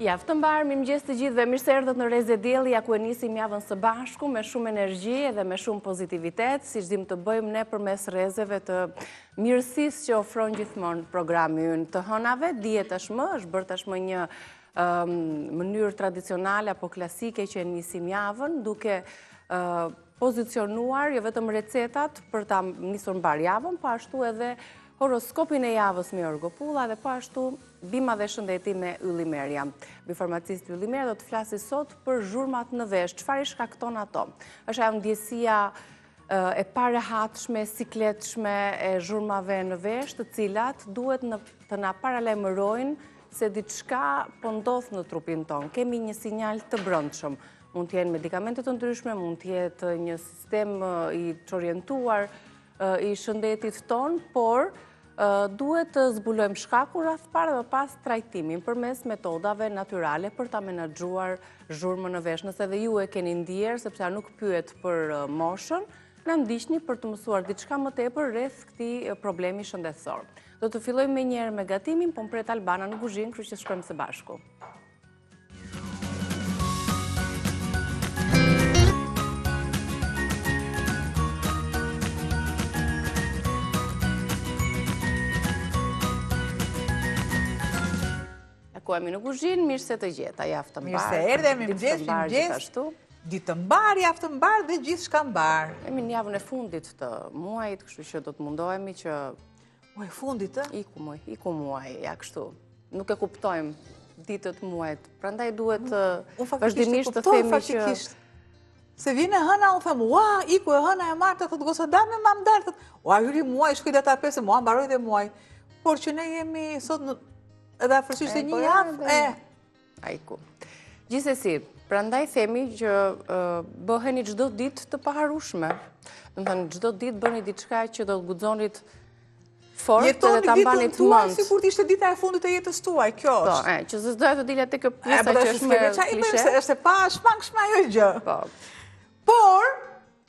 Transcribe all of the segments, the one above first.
Javë të mbarë, mirëmëngjes të gjithëve, mirë se erdhët në Reze Dielli, ku e nisim javën së bashku me shumë energji dhe me shumë pozitivitet, si çdim të bëjmë ne përmes rrezeve të mirësisë që ofron gjithmonë programi ynë të hënave. Dihet tashmë, është bërë tashmë një mënyrë tradicionale apo klasike që e nisim javën, duke pozicionuar jo vetëm recetat për ta nisur mbar javën, po ashtu edhe horoskopin e javës me Jorgo Pulla dhe po ashtu bima dhe shëndeti me Ylli Merja. Bifarmacist Ylli Merja do të flasi sot për zhurmat në vesh. Çfarë i shkakton ato? Është ajo ndjesia e parehatshme, sikletshme e zhurmave në vesh, të cilat duhet të na paralajmërojnë se diçka po ndodh në trupin ton. Kemi një sinjal të brendshëm. Mund të jenë medikamente të ndryshme, mund të jetë një sistem i çorientuar i shëndetit ton, por duhet të zbulojmë shkakun rreth parë dhe pas trajtimin përmes metodave natyrale për ta menaxhuar zhurmën në vesh. Nëse edhe ju e keni ndier, sepse nuk pyet për moshën, na ndiqni për të mësuar diçka më tepër rreth këtij problemi shëndetësor. Do të fillojmë me njëherë me gatimin, po mpret Albana në kuzhinë, kështu që shkojmë së bashku. Ku jemi në kuzhinë, mirë se të gjeta, javë të mbarë. Mirë se erdhe, mirëmëngjes. Ditë të mbarë, javë të mbarë dhe gjithë shka mbarë. Jemi në javën e fundit të muajit, kështu që do të mundohemi që... Muaj fundit, e? Iku muaj, ja kështu. Nuk e kuptojmë ditët muajit. Prandaj duhet vazhdimisht të themi që... Se vjen e hëna, unë thëmë, ua, iku e hëna e martë, thëtë gosa, da me ma mdarë, thëtë, ua, hyri muaj, shkuj dhe ta pesë, mua mbaroj dhe muaj. Por që ne jemi sot në... edhe afërsisht e një javë, Aiku. Gjithsesi, prandaj themi që bëheni çdo ditë të paharueshme. Do të thënë çdo ditë bëni diçka që do të guxonit fort edhe ta mbani të mend. Sikur të ishte dita e fundit e jetës tuaj, kjo është. Po, që s'doja të dilja tek kjo pjesa që është më klishe. Është pa shmangshme ajo gjë. Po. Por,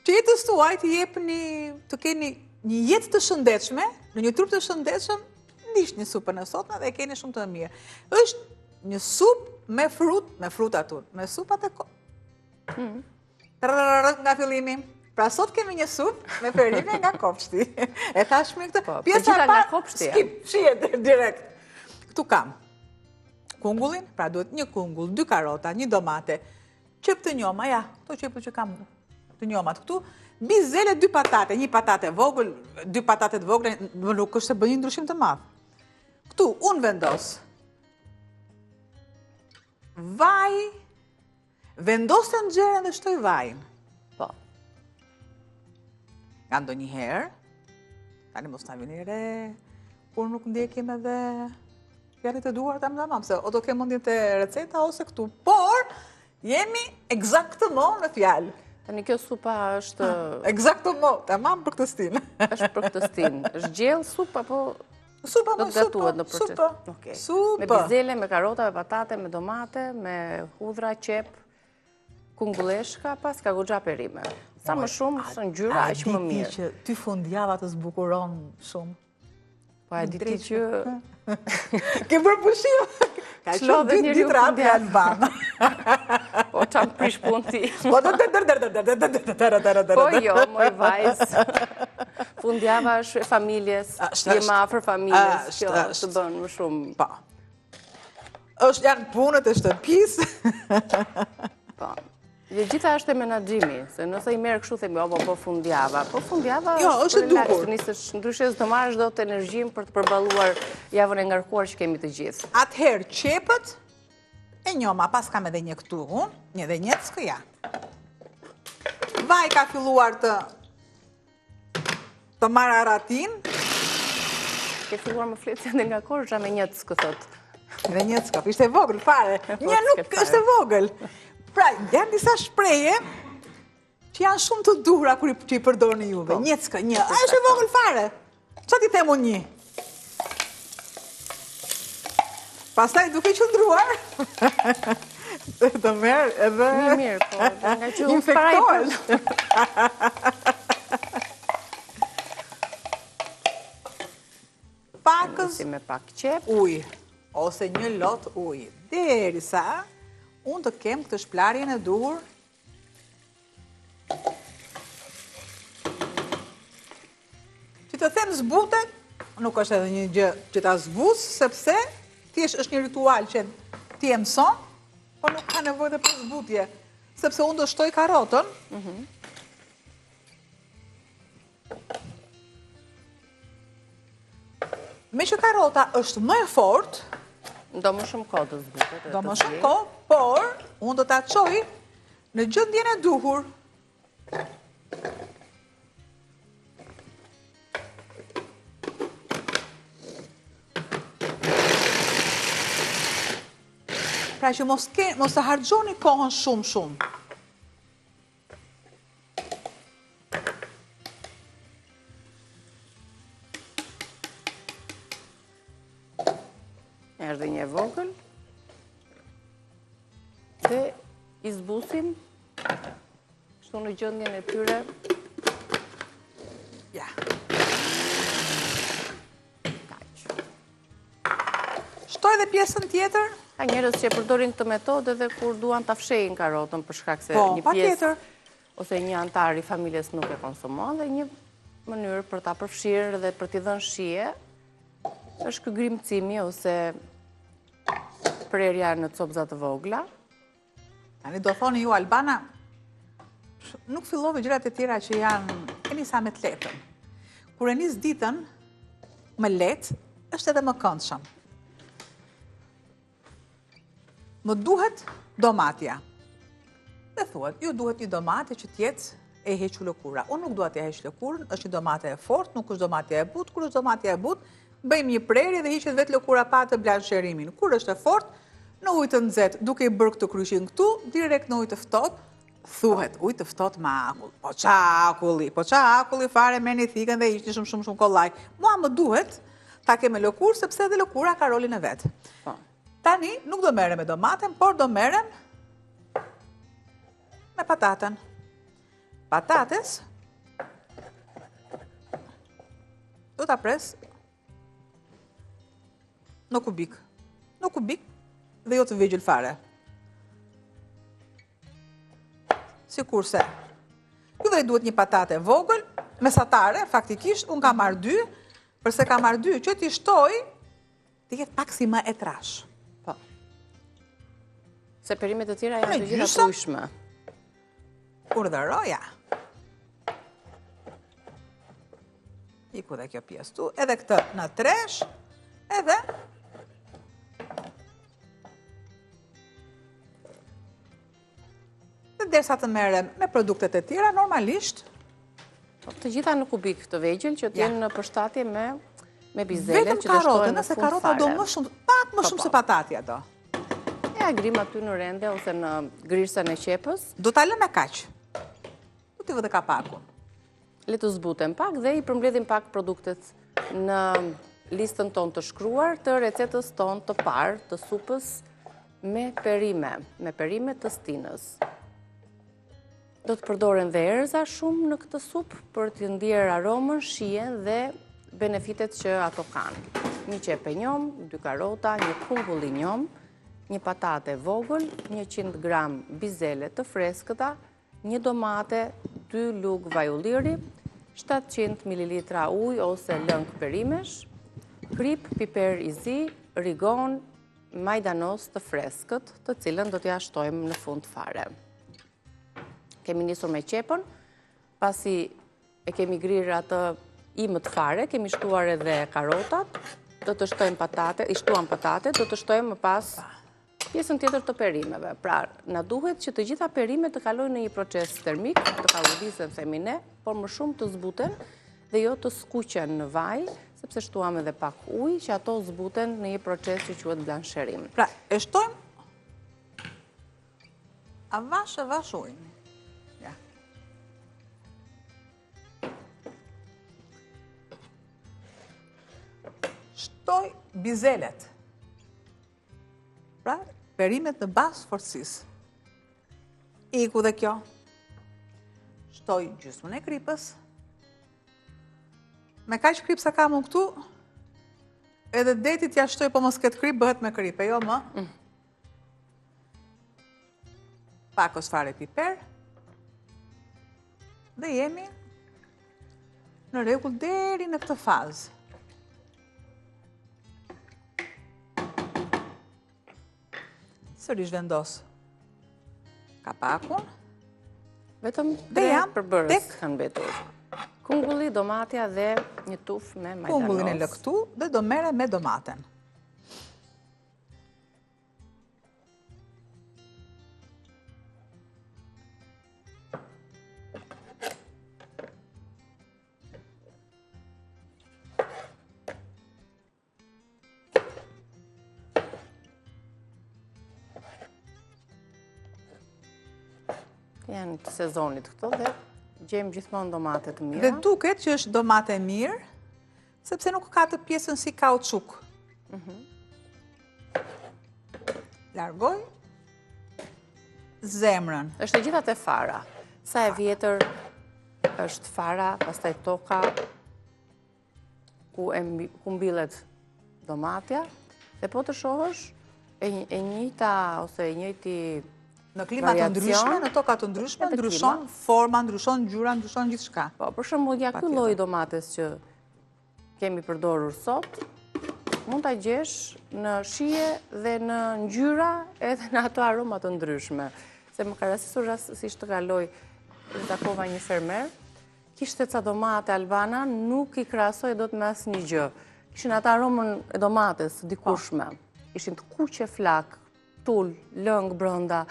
që jetës tuaj të keni një jetë të shëndetshme, në një trup të shëndetshëm, ndiqni supën e sotme dhe e keni shumë të mirë. Është një supë me frut atu, me supat e nga fillimi. Pra sot kemi një supë me perime nga kopshti. E tashmi këtë. Pjesa nga kopshti. Shihet direkt. Këtu kam kungullin, pra duhet një kungull, 2 karota, 1 domate, qep të njoma, ja, to qepë që kam të njomat këtu, bizele 2 patate, 1 patate vogël, 2 patate të vogël, nuk është se bëni ndryshim të madh. Këtu, unë vendos. Vaj. Vendos të nxerën dhe shtoj vajin. Po. Nga ndo një herë. Tani mos ta vini re. Kur nuk ndjekim edhe fjalët e duar të amdamam. Se o do ke mundin të receta ose këtu. Por, jemi eksaktëmo në fjalë. Tani kjo supa është... Eksaktëmo, tamam për këtë stin. është për këtë stin. Është gjellë supa, po... Supa, do të gatuhet në proces. Supa. Me bizele, me karota, me patate, me domate, me hudhra, qep, kungulleshka, pas ka goxha perime. Sa më shumë, së ngjyra, aq më mirë. A di që ty fundjava të zbukuron shumë? Po a di ti që... Ke bërë pushim? Ka që 2 ditë ratë janë banë. Po qa më prish pun ti. Po jo, moj vajzë. Fundjava është e familjes, jema afër familjes, kjo të bënë më shumë. Po. është janë punët e shtëpisë. Po. Dhe gjitha është e menaxhimi, se nëse i merr kështu themi, po fundjava. Po fundjava është e duhur. Ndryshe s'do marrësh dot energjinë për të përballuar javën e ngarkuar që kemi të gjithë. Atëherë qepët e njoma, pas kam edhe një këtu unë, një dhe një të skëja. Vaj ka filluar të marrë aratin. Ke filluar më fletja dhe nga korxha me një të skëthot. Dhe një të skëp, ishte vogël fare. Një nuk është vogël. Pra, janë disa shpreje që janë shumë të duhura kur që i përdorni juve. Një të skë, një. A është e vogël fare. Qa ti themu një? Pastaj duke qëndruar, të merë edhe... Mirë, po, nga që unë infektohesh. Pakës... Me pak qep. Uj. ose një lot ujë. Derisa unë të kem këtë shplarjen e duhur që të them zbutet, nuk është edhe një gjë që ta zbus, sepse thjesht është një ritual që ti e mëson, por nuk ka nevojë për zbutje, sepse unë do shtoj karotën. Me që karota është më e fortë, Do më shumë kohë të zbutet. do më shumë kohë, por unë do ta çoj në gjendjen e duhur. Pra që mos të harxhoni kohën shumë. Erdhi një vogël. Dhe i zbusim kështu në gjendjen e tyre. Ja. Kaq. Shtoj dhe pjesën tjetër. Ka njerëz që përdorin këtë metodë edhe kur duan ta fshehin karotën për shkak se Po, një patjetër. pjesë ose një antar i familjes nuk e konsumon dhe një mënyrë për ta përfshirë dhe për t'i dhënë shije është ky grimcimi ose prerja në copëza të vogla. Tani do thoni ju Albana, nuk fillove gjërat e tjera që janë e nisa me të letën. Kur e nis ditën më lehtë, është edhe më këndshëm. Më duhet domatja. Dhe thuhet, ju duhet një domate që t'jetë e hequr lëkura. Unë nuk dua t'ja heq lëkurën, është një domate e fortë, nuk është domatja e butë. Kur është domatja e butë, bëjmë një prerje dhe hiqet vetë lëkura pa të blansherimin. Kur është e fortë, në ujë të nxehtë, duke i bërë këtë kryshin këtu, direkt në ujë të ftohtë, thuhet, ujë të ftohtë me akull. Po qa akulli fare me një thikën dhe ishte shumë kollaj. Mua më duhet ta ke me lëkurë, sepse edhe lëkura ka rolin e vet. Po. Tani nuk do merrem me domaten, por do merrem me pataten. Patates do ta pres në kubik. Në kubik dhe jo të vegjël fare. Sikurse juve duhet një patate vogël, mesatare, faktikisht, unë kam marrë 2, përse kam marrë 2 që t'i shtoj, t'i jetë pak si më e trash. Po. Se perimet e tjera janë të gjitha gjysmë. të ujshme. Urdhëroja. Iku dhe kjo pjesë tu, edhe këtë në tresh, edhe dhe derisa të merrem me produktet e tjera, normalisht, Të gjitha në kubik të vegjël që t'jenë në përshtatje me bizelen vetëm që të shtohen karotën, në nëse fund karota do fare. më shumë, pak më shumë se patatja do. E agrim aty në rende ose në grisën e qepës, Do ta lëm me kaq. Do t'i vë dhe kapakun. le të zbuten pak dhe i përmbledhim pak produktet në listën tonë të shkruar të recetës tonë të parë të supës me perime të stinës. Do të përdoren dhe erëza shumë në këtë supë për të ndjerë aromën, shijen dhe benefitet që ato kanë. Një qep e njom, 2 karota, një kungull i njom, një patate vogël, 100 gram bizele të freskëta, një domate, 2 lugë vaj ulliri, 700 ml ujë ose lëng perimesh, krip, piper i zi, rigon, majdanos të freskët, të cilën do t'ja shtojmë në fund fare. Kemi nisur me qepën, pasi e kemi grirë atë imët fare, kemi shtuar edhe karotat, do të shtojmë patate, i shtuam patate, do të shtojmë më pas pjesën tjetër të perimeve. Pra, na duhet që të gjitha perimet të kalojnë në një proces termik, të kallëdisën themi ne, por më shumë të zbuten dhe jo të skuqen në vaj, sepse shtuam edhe pak ujë, që ato zbuten në një proces që quhet blansherim. Pra, e shtojmë avash ujin. Ja. Shtoj bizelet. Pra, perimet në bazë forësisë. Iku dhe kjo. Shtoj gjysmën e kripës. Me kaq krip sa kam unë këtu, edhe detit ja shtoj, po mos ketë krip, bëhet me krip, e jo më. Pakos fare piper. Dhe jemi në rregull deri në këtë fazë. Sërish vendos kapakun. Vetëm Dhe jam përbërës kanë betur. Kungulli, domatja dhe një tuf me majdanos. Kungullin e lë këtu dhe do mere me domaten. Janë të sezonit këto dhe gjejmë gjithmonë domate të mira. Dhe duket që është domate mirë, sepse nuk ka të pjesën si kauçuk. Largoj zemrën. Është e gjitha te fara. Sa e vjetër është fara, pastaj toka ku mbillet domatja, dhe po të shohësh e njëjta ose e njëjti në klima të ndryshme, në toka të ndryshme, ndryshon forma, ndryshon ngjyra, ndryshon gjithçka. Po, për shembull, ja ky lloj domates që kemi përdorur sot, mund ta gjesh në shije dhe në ngjyra edhe në ato aroma të ndryshme. Se më ka rastisur rastësisht të kaloj dhe takova një fermer, kishte ca domate albana, nuk i krahasoj dot me asnjë gjë. Kishin atë aromën e domates të dikurshme. Ishin të kuqe flak, tul, lëng brenda.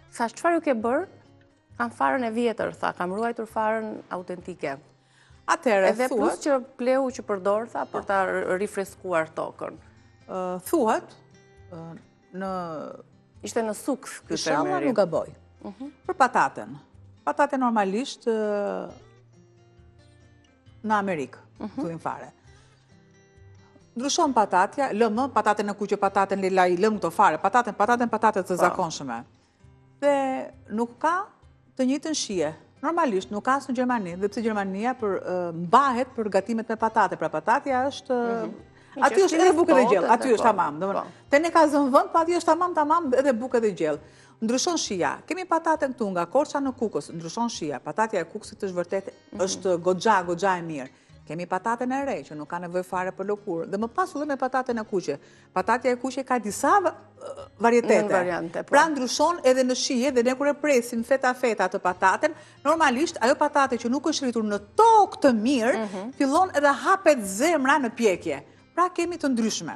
Thash, çfarë ju ke bërë? Kam farën e vjetër, tha, kam ruajtur farën autentike. Atëherë edhe plus që pleu që përdor, tha, për ta rifreskuar tokën. Thuhet në ishte në Suks ky fermeri. Inshallah nuk gaboj. Për pataten. Pataten normalisht në Amerikë, thuin fare. Ndryshon patatja, lëmë, pataten në kuqe, pataten lilaj, lëmë këto fare, pataten të zakonshme. Dhe nuk ka të njëjtën shije. Normalisht nuk ka as në Gjermani, dhe pse Gjermania mbahet për gatimet me patate. Pra patatja është aty është edhe bukë dhe gjellë, aty është tamam. Te ne ka zënë vend, po aty është tamam edhe bukë dhe gjellë. Ndryshon shija. Kemi pataten këtu nga Korça në Kukës, ndryshon shija. Patatja e Kukësit është vërtet është goxha e mirë. Kemi pataten e re, që nuk ka nevojë fare për lëkurë. Dhe më pas u dhe me pataten e kuqe. Patatja e kuqe ka disa varietete. Pra ndryshon edhe në shije dhe ne kur e presim feta të pataten, normalisht ajo patate që nuk është rritur në tokë të mirë, fillon edhe hapet zemra në pjekje. Pra kemi të ndryshme.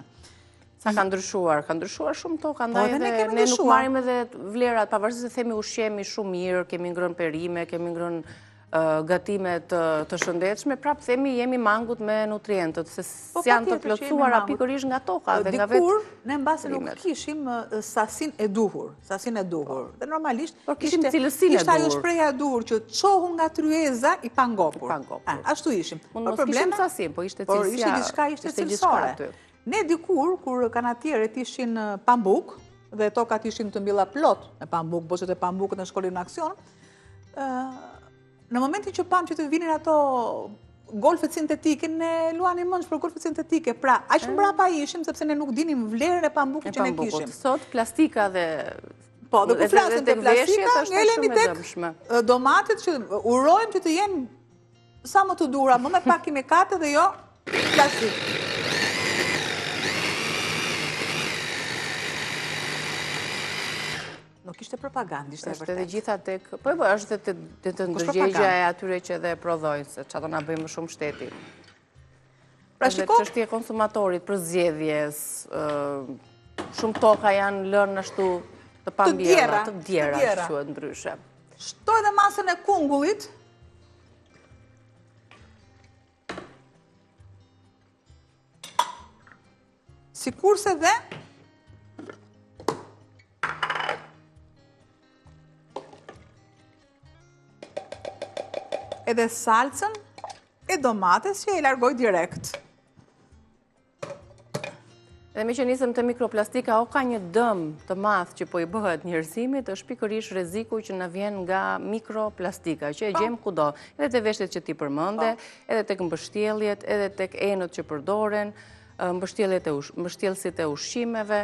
Sa ka ndryshuar shumë toka, ndaj edhe ne nuk marrim edhe vlerat, pavarësisht se themi ushqemi shumë mirë, kemi ngrënë perime, kemi ngrënë gatime të shëndetshme, prapë themi jemi mangut me nutrientët, se janë të plotësuara pikërisht nga toka dhe nga vetë. Dikur, ne mbase nuk kishim sasin e duhur. Dhe normalisht, kishim cilësinë e duhur. Ishte ajo shpreha e duhur që çohu nga tryeza i pangopur. Ashtu ishim. Mund mos kishim sasin, po ishte cilësia. Ishte cilësore. Ne dikur, kur kanatierët ishin pambuk, dhe tokat ishin të mbilla plot me pambuk, boqet e pambukët në shkollin në aksion, në momentin që pam që të vinin ato golfet sintetike, ne luanim mëndsh për golfet sintetike. Pra, aq mbrapa ishim, sepse ne nuk dinim vlerën e pambukut që ne kishim. Sot, plastika dhe... Po, dhe ku flasim të plastika, ngelemi tek domatet që urojmë që të jenë sa më të dura, më me pak kimikate dhe jo plastik. Nuk ishte propagandë, ishte vërtet. Është edhe gjitha tek... Po, është dhe të ndërgjegja e atyre që edhe prodhojnë, se që ato nga bëjmë shumë shteti. Pra shiko... Dhe çështja e konsumatorit për zgjedhjes, shumë toka janë lënë ashtu të pambjella, të djera, që quhet ndryshe. Shtoj dhe masën e kungullit. Sikurse dhe edhe salcën e domates që e largoj direkt. Dhe me që nisëm të mikroplastika, o ka një dëm të madh që po i bëhet njerëzimit, është pikërisht rreziku që na vjen nga mikroplastika, që e gjem kudo, edhe te veshjet që ti përmende, edhe tek mbështjelljet, edhe tek enët që përdoren, mbështjellësit e ushqimeve.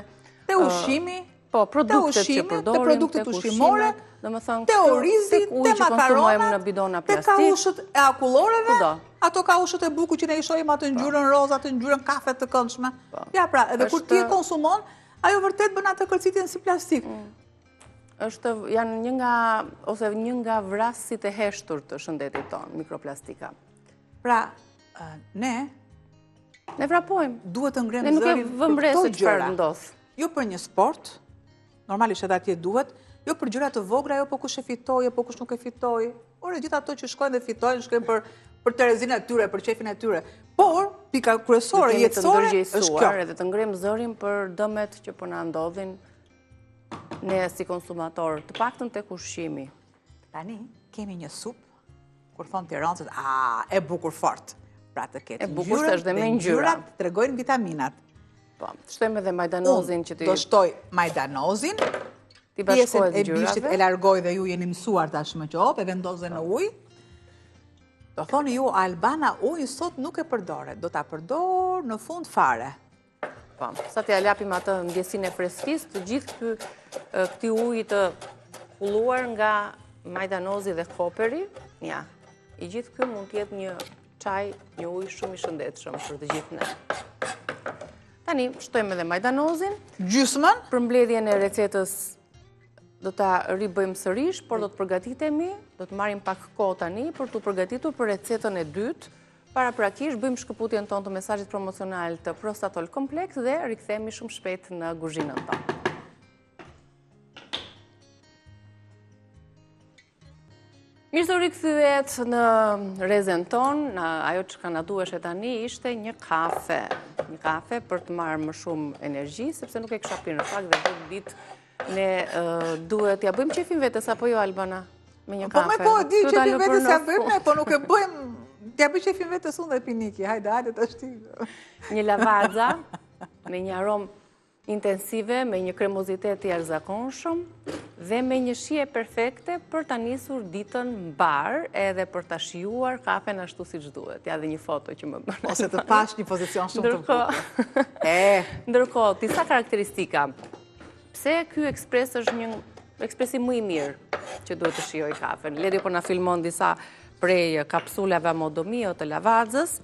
Te ushqimi, Po, produktet që përdorim, te produktet ushqimore, te orizi, te makarona, te kaushët e akulloreve, ato kaushët e buku që ne i shohim atë ngjyrën roz, atë ngjyrën kafe të këndshme. Ja pra, edhe kur ti e konsumon, ajo vërtet bën atë kërcitjen si plastik. Janë një nga vrasësit e heshtur të shëndetit tonë, mikroplastika. Pra, ne vrapojmë. Duhet të ngrem zërin për këto gjëra. Ne nuk e vëmbres se çfarë ndodh. Jo për një sport, normalisht edhe atje duhet, jo për gjëra të vogla, jo po kush e fitoi, po kush nuk e fitoi. Ore gjithë ato që shkojnë dhe fitojnë, shkojnë për Terezinë e tyre, për qefin e tyre. Por, pika kryesore, jetësore, është kjo. Edhe të ngrem zërin për dëmet që po na ndodhin ne si konsumator, të paktën tek ushqimi. Tani, kemi një supë, kur thonë tirancët, e bukur fort. Pra të ketë ngjyrën dhe ngjyrat tregojnë vitaminat. Po, shtojmë edhe majdanozin që do shtoj majdanozin, pjesën e bishtit e largoj dhe ju jeni mësuar tashmë që e vendos dhe në ujë. Do thoni ju, Albana ujë sot nuk e përdore, do ta përdor në fund fare. Po, sa t'ja lapim atë ndjesinë e freskisë, të gjithë këtij uji të hulluar nga majdanozi dhe koperi, ja, i gjithë ky mund të jetë një çaj, një ujë shumë i shëndetshëm për të gjithë ne. Tani, shtojmë edhe majdanozin. Gjysmën. Për mbledhjen e recetës do ta ribëjmë sërish, por do të përgatitemi, do të marrim pak kohë tani për të përgatitur për recetën e dytë. Paraprakisht bëjmë shkëputjen tonë të mesazhit promocional të Prostatol Kompleks dhe rikthehemi shumë shpejt në kuzhinën tonë. Mirë se rikthyet në rrezen tonë, ajo që ka na duhesh tani ishte një kafe. Një kafe për të marrë më shumë energji, sepse nuk e kisha pirë në fakt dhe vetë ditë ne duhet ja bëjmë qefin vetes apo jo Albana me një kafe. Po, di qefin vetes ja bëjmë ne, po nuk e bëjmë ja bëj qefin vetes unë dhe Piniki. Hajde tash ti. Një lavaza me një aromë intensive, me një kremozitet të jashtëzakonshëm dhe me një shije perfekte për ta nisur ditën mbar edhe për ta shijuar kafen ashtu siç duhet. Ja dhe një foto që më bën. Ose të pash një pozicion shumë të bukur. Ndërkohë, disa karakteristika. Pse ky ekspres është një ekspresim më i mirë që duhet të shijoj kafen? Ledi po na filmon disa prej kapsulave Amodomio të lavazës.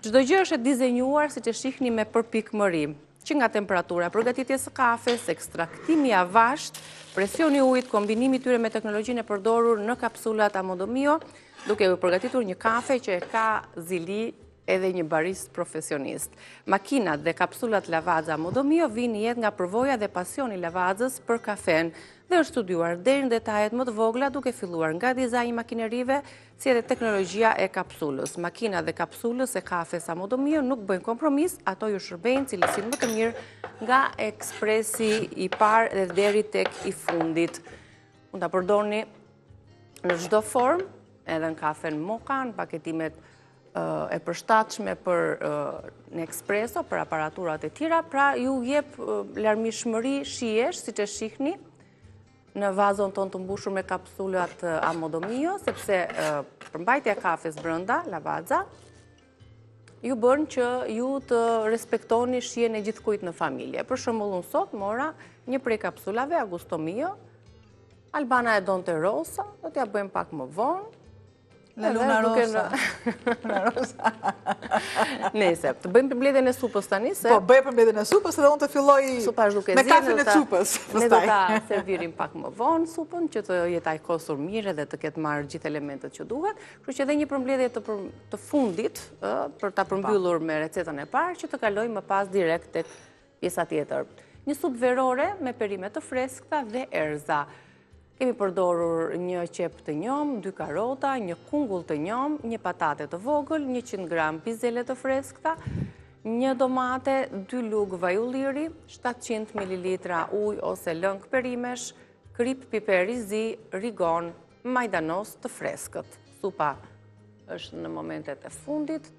Çdo gjë është e dizenjuar siç e shihni me përpikmëri, që nga temperatura, përgatitjes së kafes, ekstraktimi i avasht, presioni i ujit, kombinimi i tyre me teknologjinë e përdorur në kapsulat Amodomio, duke u përgatitur një kafe që e ka zili edhe një barist profesionist. Makinat dhe kapsulat Lavazza Amodomio vini jetë nga përvoja dhe pasioni Lavazës për kafen dhe është studiuar deri në detajet më të vogla duke filluar nga dizajni makinerive si edhe teknologjia e kapsulës. Makina dhe kapsulës e kafes Amodomio nuk bëjnë kompromis, ato ju shërbejnë cilësinë më të mirë nga ekspresi i parë dhe deri tek i fundit. Mund ta përdorni në çdo formë, edhe në kafen moka, në paketimet e përshtatshme për në espresso, për aparaturat e tjera, pra ju jep larmishmëri shijesh, siç e shihni, në vazon tonë të mbushur me kapsulat Amodomio, sepse përmbajtja e kafes brenda, Lavazza, ju bën që ju të respektoni shijen e gjithkujt në familje. Për shembull, unë sot mora një prej kapsulave Agustomio, Albana e donte rosa, do t'ja bëjmë pak më vonë. La luna rosa. Nese, të bëjmë përmbledhjen e supës tani se... Po, bëj përmbledhjen e supës edhe unë të filloj me kafën e supës. Ne do ta servirim pak më vonë supën, që të jetë ajkosur mirë dhe të ketë marrë gjithë elementet që duhet. Kështu që edhe një përmbledhje të fundit, për ta përmbyllur me recetën e parë, që të kaloj më pas direkt tek pjesa tjetër. Një supë verore me perime të freskëta dhe erza. Kemi përdorur një qep të njom, 2 karota, një kungull të njom, një patate të vogël, 100 gram bizele të freskëta, një domate, 2 lugë vaj ulliri, 700 ml ujë ose lëng perimesh, krip piperi zi, rigon, majdanoz të freskët. Supa është në momentet e fundit,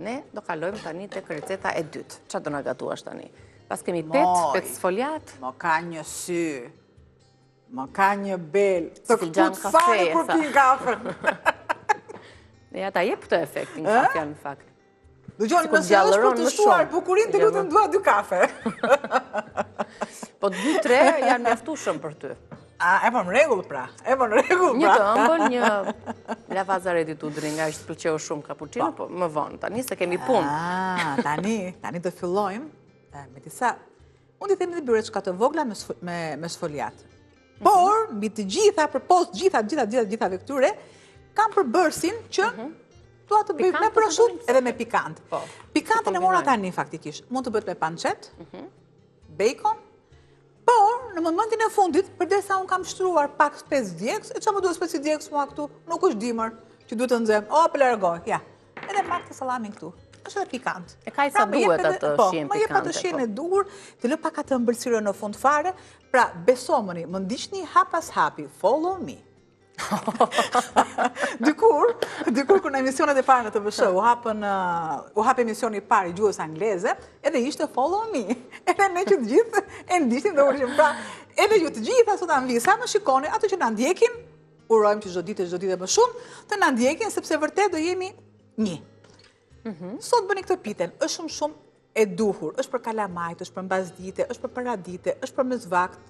ne do kalojmë tani tek receta e dytë. Çfarë do na gatuash tani? Pas kemi pet sfoliat. Mo ka një sy. Më ka një bel, të këput fare për pi kafën. Ja ta jep të efektin kafe në fakt. Dëgjoni, Sikur nëse është për gjallëron të më shtuar shumë. bukurin, të lutem dua 2 kafe. Po 2-3 janë mjaftueshëm për ty. E po në rregull pra. Një të ëmbël, një lavazareti udhri, nga që të pëlqeu shumë cappuccino, po më vonë. Tani se kemi punë. Tani do fillojmë me disa. Unë i themi të byre çka të vogla me sfoliat. Por, mbi të gjitha, përpos gjithave këtyre, kam përbërësin që dua të bëj me prosciutto edhe me pikant. Pikantin e mora tani faktikisht. Mund të bëhet me pancet, bacon, por në momentin e fundit, përdesa unë kam shtruar pak 5 djegës, e që më duhet 5 djegës mua këtu, nuk është dimër, që duhet të nxem, për largoj, ja. Edhe pak të salamin këtu. Është edhe pikant. E ka i sa duhet atë shihen pikante. Më jep atë shihen e duhur, të lë pak atë ëmbëlsirë në fund fare, pra besomëni, më ndiqni hap pas hapi, follow me. Dikur kur në emisionet e para në TVSH u hap emisioni i parë i gjuhës angleze, edhe ishte follow me. Edhe ne që të gjithë e ndiqnim dhe urishim. Pra, edhe ju të gjitha sot anvi, sa më shikoni, ato që na ndjekin, urojmë që çdo ditë më shumë, të na ndjekin sepse vërtet do jemi një. Sot bëni këtë piten, është shumë e duhur, është për kalamajt, është për mbasdite, është për paradite, është për mesvakt,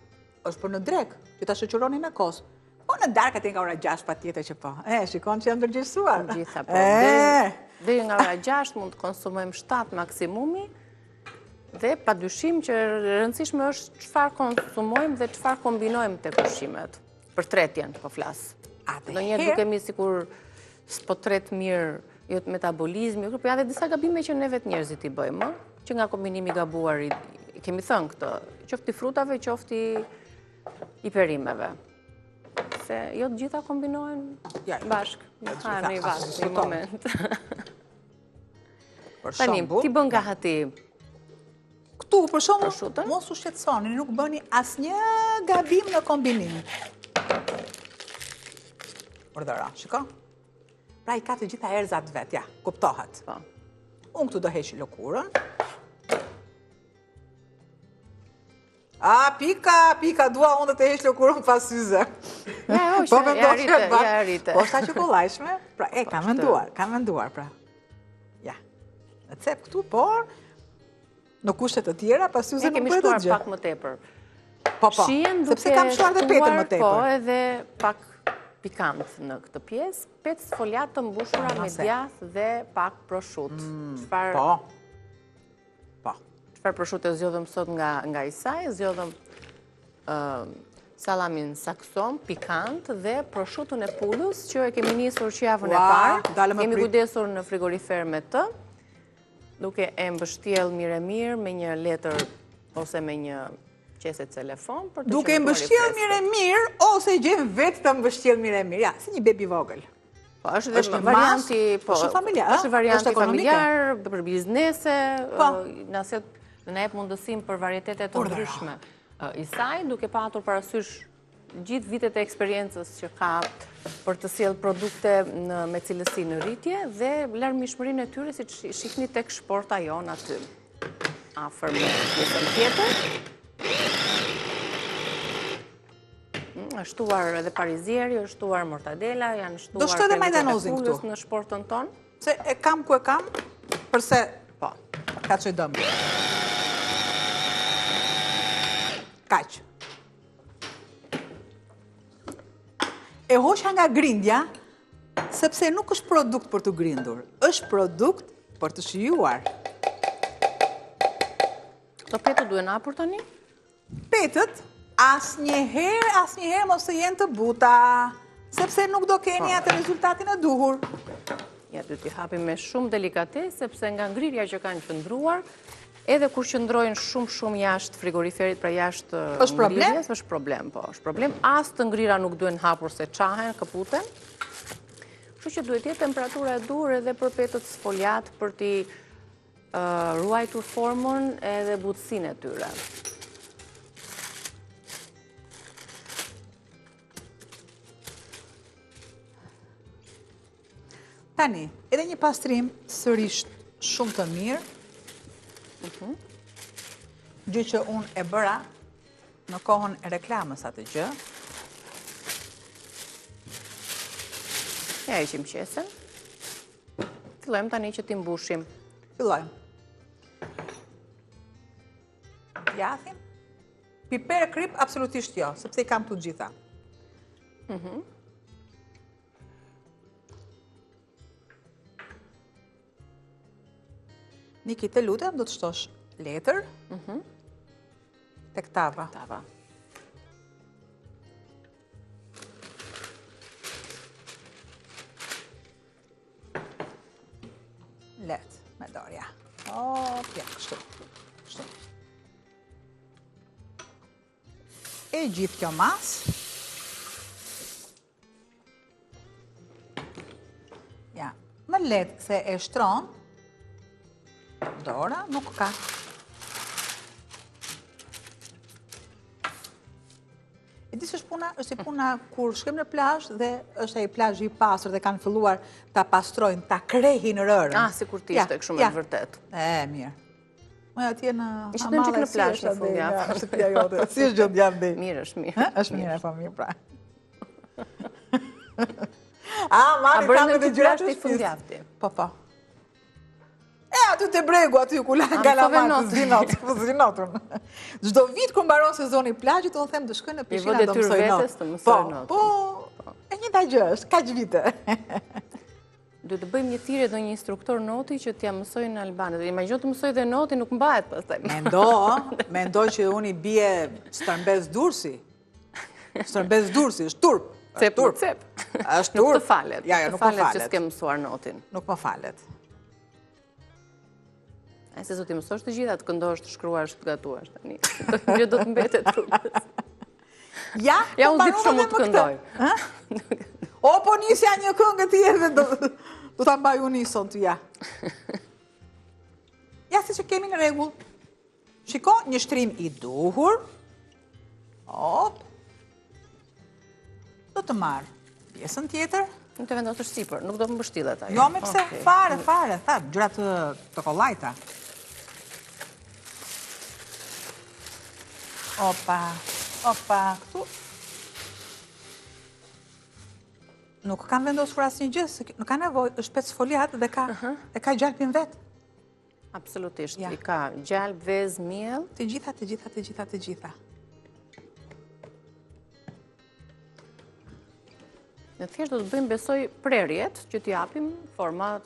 është për në drek, që ta shoqëroni me kos. Po në darkë aty nga ora 6 patjetër që po. Shikon që jam ndërgjegjësuar. Gjitha po. Deri nga ora 6 mund të konsumojmë 7 maksimumi dhe padyshim që rëndësishme është çfarë konsumojmë dhe çfarë kombinojmë te ushqimet. Për tretjen po flas. Ndonjëherë dukemi sikur s'po tret mirë jo të metabolizmi, por janë disa gabime që ne vetë njerëzit i bëjmë, që nga kombinimi gabuar i kemi thënë këtë, qoftë i frutave, qoftë i perimeve. Se jo të gjitha kombinohen bashkë. Një bashkë, një moment. Tani, ti bën gahati këtu, për shembull, mos u shqetësoni, nuk bëni asnjë gabim në kombinim. Urdhëra, shiko. Pra i ka të gjitha erzat vet, ja, kuptohet. Unë këtu do heq lëkurën. Pika, dua unë të heq lëkurën pas syze. Ja, rite. Po është aq e kollajshme? Pra, kam menduar, pra. Ja. Në cep këtu, por në kushte të tjera, pas syze nuk bëhet asgjë. Ne kemi shtuar pak më tepër. Po, sepse kam shtuar dhe petën më tepër. Po, edhe pak pikant në këtë pjesë, 5 sfoliat të mbushura me djathë dhe pak prosciutto. Çfarë prosciutto zgjodhëm sot nga Isaj, zgjodhëm salamin sakson, pikant dhe prosciutton e pullës që e kemi nisur që javën e parë. Kemi kujdesur në frigorifer me të, duke e mbështjell mirë me një letër ose me një qese telefon për të duke mbështjell mirë ose gjem vetë të mbështjell mirë. Ja, si një bebi vogël. Po, është varianti, është varianti familjar, për biznese, në jep mundësim për varietete të ndryshme. Isaj, duke patur parasysh gjithë vitet e eksperiencës që ka për të sjellë produkte me cilësi në rritje dhe larmishmërinë e tyre, si shihni tek shporta jon aty. Afër me pjesën tjetër. është shtuar edhe parizieri, është shtuar mortadela, janë shtuar do shtu edhe majdanozin këtu në shportën ton. Se e kam ku e kam, përse po, ka që i dëmë. Kaq. E hoqja nga grindja, sepse nuk është produkt për të grindur, është produkt për të shijuar. Këto petët duhen hapur tani? Petët, asnjëherë mos të jenë të buta, sepse nuk do keni atë rezultatin e duhur. Ja, du t'i hapim me shumë delikatesë, sepse nga ngrirja që kanë qëndruar, edhe kur qëndrojnë shumë jashtë frigoriferit, pra jashtë ngrirjes, është problem, po, është problem. As të ngrira nuk duhen hapur se qahen, këputen. Kështu që duhet jetë temperatura e duhur edhe për petët sfoliat për t'i ruajtur formën edhe butësinë e tyre. Tani, edhe një pastrim sërish shumë të mirë, gjë që unë e bëra në kohën e reklamës atë gjë. Ja, ishim qesën. Fillojmë tani që t'i mbushim Fillojmë. Djathim. Piper krip, absolutisht jo, sepse i kam të gjitha. Niki, të lutem, do të shtosh letër tek tava. Tava. Let, me dorja. Ja, kështu. Kështu. E gjithë kjo mas. Ja, më letë se e shtron, dora nuk ka. E di se është si puna kur shkem në plazh dhe është ai plazhi i pastër dhe kanë filluar ta pastrojnë, ta krehin rërën. Ah, sikur të ishte kështu me vërtet. Mirë. Më atje në ishte në gjik në plazh në fundjavë. Është pija jote. Si është gjendja mbi? Mirë, është mirë. Është mirë, po mirë pra. Mari kam edhe gjërat të fundjavë. Po. Aty te bregu, aty ku la Kalamak, zinotun. Çdo vit kur mbaron sezoni i plazhit, unë them të shkoj në pishinë do mësoj not. Po, e njëjta gjë është, kaq vite. Duhet të bëjmë një thirrje do një instruktor noti që t'ja mësojnë në albanë. Imagjino të mësoj dhe noti, nuk mbahet pastaj. Mendo që unë i bie Stërmbez Durrësi. Stërmbez Durrësi është turp. Cep. Është turp. Nuk të falet. Ja, nuk më falet. Që s'ke mësuar notin. Nuk më falet. E se do t'i mësosh të gjitha, të këndosh, të shkruash, të gatuash tani. Gjë do të mbetet trupës. Ja, unë ditë shumë të këndoj. O, po nisja një këngë tjetër, do t'a mbaj unë nison të ja. Ja, si që kemi në regull. Shiko, një shtrim i duhur. Op. Do të marrë pjesën tjetër. Nuk të vendosësh sipër, nuk do të mbështillet ajo. Jo, me pse, fare, tha, gjërat të kollajta. Opa, këtu. Nuk kam vendosur asnjë gjë, nuk ka nevojë, është 5 foliat dhe ka gjalpin vet. Absolutisht, i ka gjalp, vezë, miell. Të gjitha. Në thjesht do të bëjmë besoj prerjet që t'ju japim forma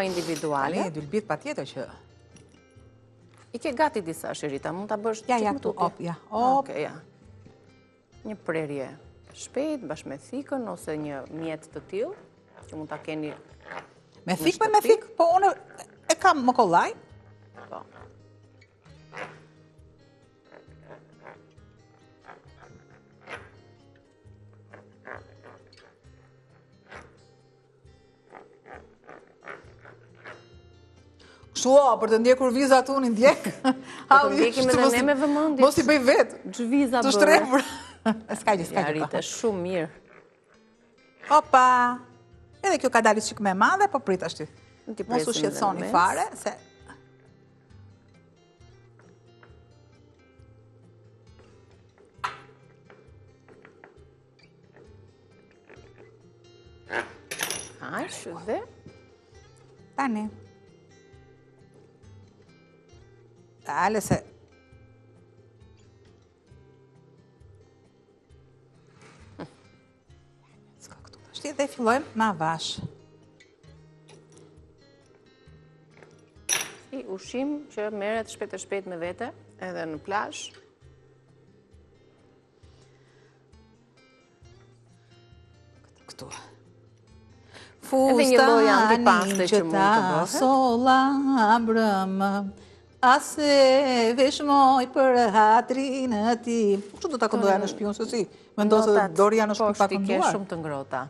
individuale. Ne dylbit patjetër që I ke gati disa Shirita, mund ta bësh ja këtu, Okej, ja. Një prerje shpejt bashkë me thikën ose një mjet të tillë që mund ta keni me thikë, po unë e kam më kollaj. Po. Kështu, për të ndjekur vizat unë i ndjek. Po të ndjekim edhe ne me vëmendje. Mos i bëj vetë. Ç'viza bërë. Të shtrembur. S'ka gjë. Ja, Rita, shumë mirë. Opa. Edhe kjo ka dalë çik më e madhe, po prit ashtu. Mos u shqetësoni fare, se dhe tani. Dale se s'ka këtu. Shti dhe fillojmë me avash. Si ushqim që merret shpejt e shpejt me vete, edhe në plazh. Këtu. Fustanin që ta sola brëmë, ase veshmoj për hatrin e ti. Kështu do ta këndoja në shtëpi, se si? Mendoj se Doria në shtëpi pa kënduar. Ke shumë të ngrota.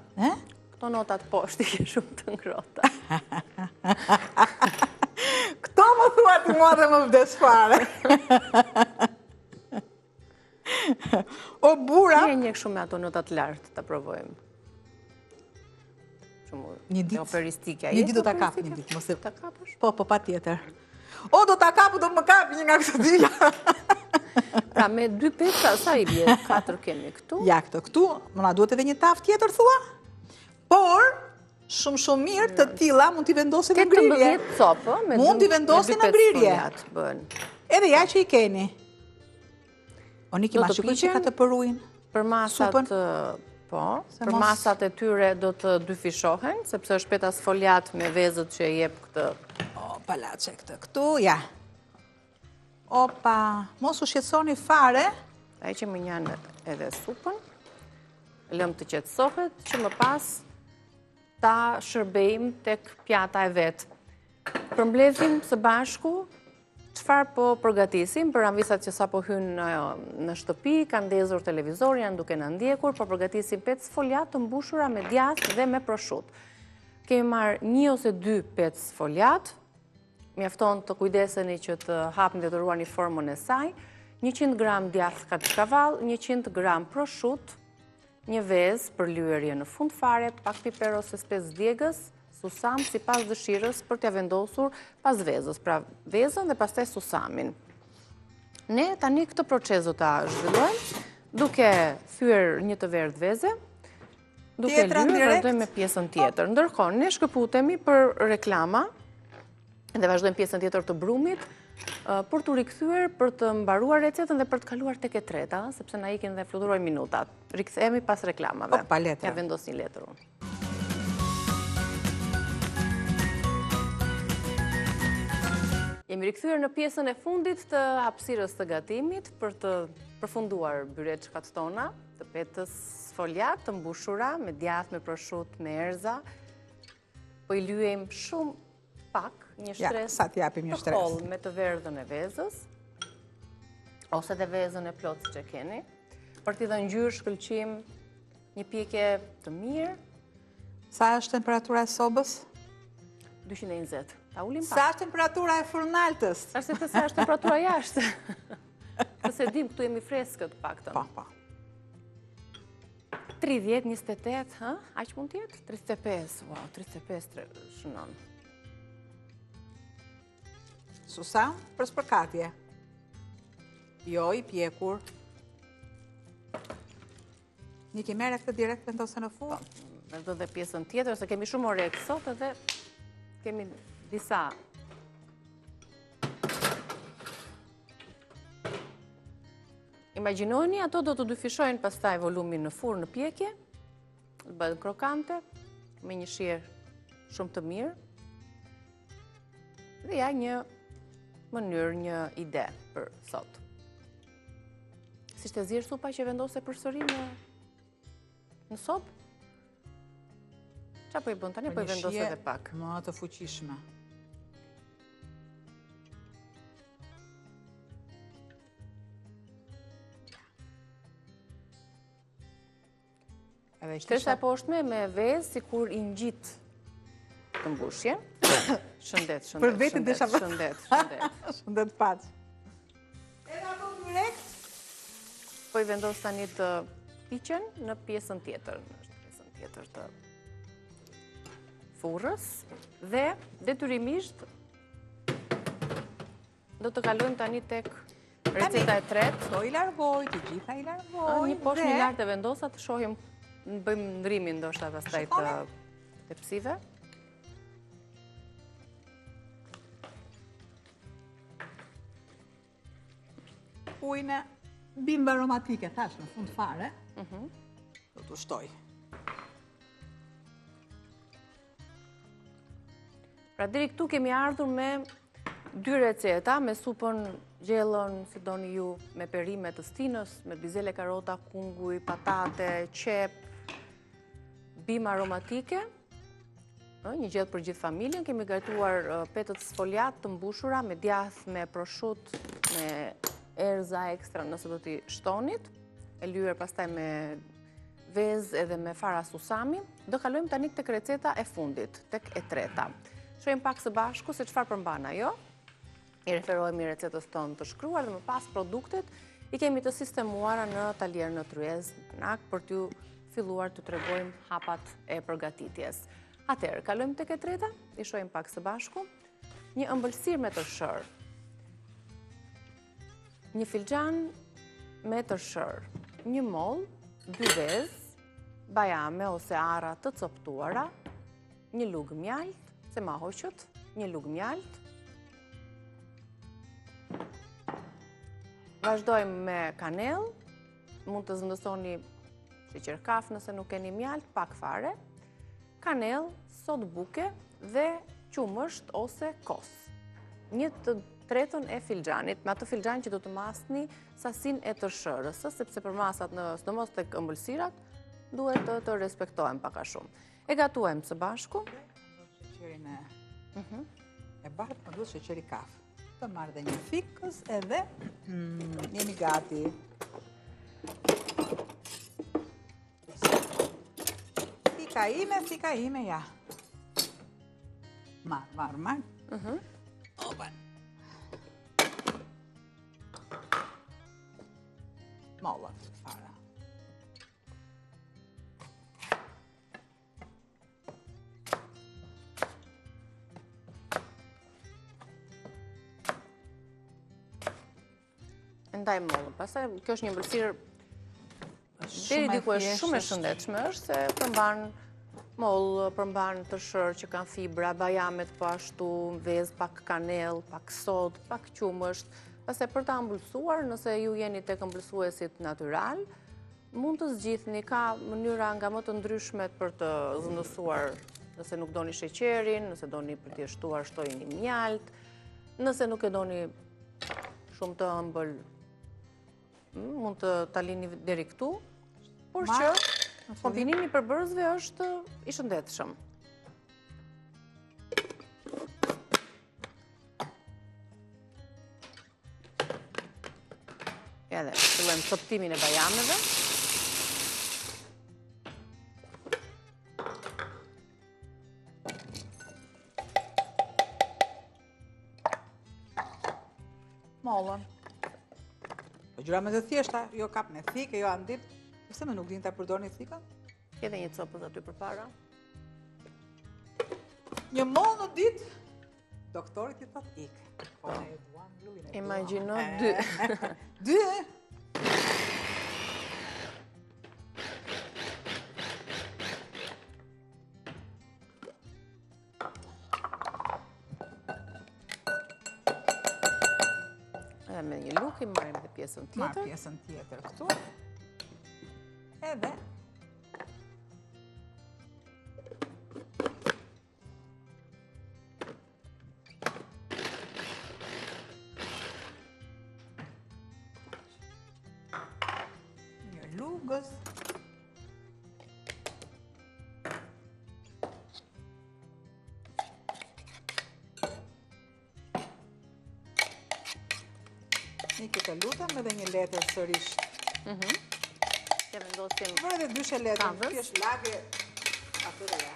Këto notat poshtë ke shumë të ngrota. Këto më thua ti mua dhe më vdes fare. O bura. Një kështu me ato notat lartë ta provojmë. Një ditë operistike. Një ditë do ta kap një ditë, mos e ta kapësh? Po, patjetër. O do ta kapu, do më kapi një nga këto dyja. Pra me 2 pesa sa i bie? 4 kemi këtu. Ja këtu, më na duhet edhe një tavë tjetër thua? Por shumë mirë, të tilla mund t'i vendosin në ngrirje. 18 copë, mund t'i vendosin në ngrirje. Edhe ja që i keni. Oni kima shikuj që ka të përruin. Për masat, po, për masat e tyre do të dyfishohen, sepse është peta sfoliat me vezët që jep këtë. O, palace këtë këtu, ja. Opa, mos u shqetsoni fare. Ai që më njanë edhe supën, lëm të qetësohet, që më pas ta shërbejmë tek pjata e vetë. Përmbledhim së bashku, çfarë po përgatisim, për anvisat që sa po hynë në shtëpi, kanë ndezur televizor, janë duke në ndjekur, po përgatisim 5 sfoliat të mbushura me djathë dhe me prosciutto. Kemi marrë 1 ose 2 5 sfoliat, mjafton të kujdeseni që të hapni dhe të ruani formën e saj, 100 gram djathë kachkavall, 100 gram prosciutto, një vezë për lyerje në fund fare, pak piper ose spezë djegës, susam si pas dëshirës për t'ja vendosur pas vezës, pra vezën dhe pastaj susamin. Ne tani këtë proces do ta zhvillojmë, duke thyer një të verdh veze, duke lyer vazhdojmë me pjesën tjetër. Ndërkohë ne shkëputemi për reklama dhe vazhdojmë pjesën tjetër të brumit, për të rikthyer, për të mbaruar recetën dhe për të kaluar tek e treta, sepse na ikin dhe fluturojnë minutat. Rikthehemi pas reklamave. Pa letra. Ja vendos një letër unë. Jemi rikthyer në pjesën e fundit të hapësirës së gatimit për të përfunduar byreçkat tona, të petës sfoliat të mbushura me djathë, me prosciutto, me erza. Po i lyejmë shumë pak, një shtres të hollë me të verdhën e vezës, ose dhe vezën e plotë që keni, për t'i dhënë ngjyrë, shkëlqim, një pjekje të mirë. Sa është temperatura e sobës? 220. Ta ulim pak. Sa është temperatura e furnaltës? Sa është temperatura jashtë? Këse dim, këtu jemi freskët paktën. Pa. 30, 28, aq mund tjetë? 35, wow, 35 shënon. Susam për spërkatje. Jo i pjekur. Një ki mere këtë direkt vendose në furrë. Vazhdo dhe pjesën tjetër, se kemi shumë orek sot edhe kemi disa. Imagjinoni, ato do të dyfishojnë pastaj volumin në furrë në pjekje, të bëhen krokante, me një shier shumë të mirë. Dhe ja një mënyrë, një ide për sot. Si shte zirë supa që vendose përsëri në sopë? Qa po i bën tani, po i vendose dhe pak? Më të fuqishme. Shtresa e poshtme me vezë, si kur i ngjit të mbushje. Shëndet. Për vetin dhe shëndet. Shëndet paç. Era më direkt? Po i vendos tani të piqen në pjesën tjetër, të furrës dhe detyrimisht do të kalojmë tani tek receta e tretë. Do i largoj, të gjitha i largoj. Një poshtë një lartë e vendosa të shohim, bëjmë ndrimin ndoshta pastaj të tepsive. Ujnë bimbë aromatike, thash në fund fare, do të shtoj. Pra deri këtu kemi ardhur me 2 receta, me supën gjellën, si doni ju, me perime të stinës, me bizele, karota, kunguj, patate, qep, bimë aromatike, një gjellë për gjithë familjen. Kemi gatuar petët sfoliat të mbushura me djathë, me prosciutto, me erza ekstra nëse do t'i shtonit, e lyer pastaj me vezë edhe me fara susami. Do kalojmë tani tek receta e fundit, tek e treta. Shohim pak së bashku se çfarë përmban ajo. I referohemi recetës tonë të shkruar dhe më pas produktet i kemi të sistemuara në talier në tryez, për t'ju filluar të tregojmë hapat e përgatitjes. Atëherë, kalojmë tek e treta, i shohim pak së bashku. Një ëmbëlsirë me tërshër. Një filxhan me tërshër, një mollë, 2 vezë, bajame ose arra të coptuara, një lugë mjalt, se ma hoqët, një lugë mjalt. Vazhdojmë me kanell, mund të zëndësoni sheqer kaf nëse nuk keni mjalt, pak fare, kanell, sodë buke dhe qumësht ose kos. 1/3 e filxhanit, me atë filxhan që do të masni sasin e tërshërës, sepse për masat sidomos tek ëmbëlsirat, duhet të respektojmë pak a shumë. E gatuajmë së bashku. Sheqerin e bardhë, më duhet sheqeri kaf. Të marrë dhe një fikës edhe jemi gati. Fika ime, ja. Marë. Opa. Molla, fara. Ndaj mollën. Pastaj kjo është një ëmbëlsirë deri diku është shumë e shëndetshme, është se përmban mollë, përmban tërshërë që kanë fibra, bajamet po ashtu, vezë, pak kanell, pak sodë, pak qumësht. Pastaj për ta ëmbëlsuar, nëse ju jeni tek ëmbëlsuesit natyral, mund të zgjidhni, ka mënyra nga më të ndryshmet për të zëndësuar, nëse nuk doni sheqerin, nëse doni për t'i shtuar, shtojini mjalt, nëse nuk e doni shumë të ëmbël, mund të ta lini deri këtu, por që kombinimi i përbërësve është i shëndetshëm. Edhe, fillojmë coptimin e bajameve. Mollën. Po gjëra me të thjeshta, jo kap me thikë, jo andit. Pse më nuk din ta përdorni thikën? Edhe një copës aty përpara. Një mollë në ditë, doktorit i thot ikë. Po ne e duam lullin e duam. Imagjino 2. 2? Edhe me një luk i marrim dhe pjesën tjetër. Marr pjesën tjetër këtu. Edhe një lugës. Nikë të lutem edhe një letër sërish. Ja vendosim Vërë dhe dyshe letër, kavës. kjo është lagë atyre ja.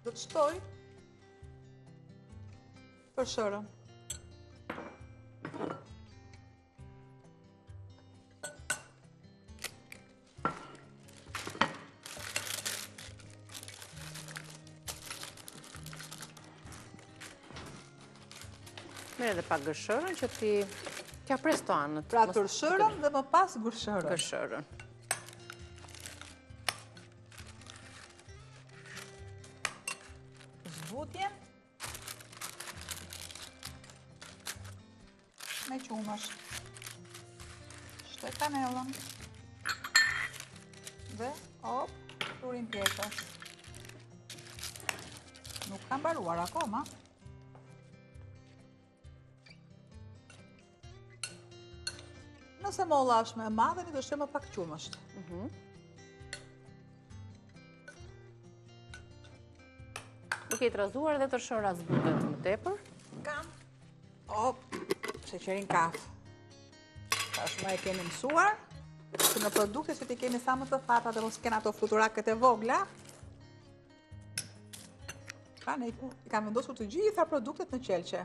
Do të shtoj për shërën. Merë edhe pak gërshërën që t'ja presto anët. Pra tërshërën dhe më pas gërshërën. Gërshërën. Zbutjen me qumësht. Shtoj kanellën dhe turin pjekës. Nuk kam mbaruar akoma. Nëse molla është më e madhe, do shtojmë më pak qumësht. Duke i trazuar dhe tërshëra zbutet më tepër. Kam sheqerin kaf. Tashmë e kemi mësuar që në produkte që ti kemi sa më të thata dhe mos kena ato fluturaket e vogla. Pra ne i kam vendosur të gjitha produktet në qelçe.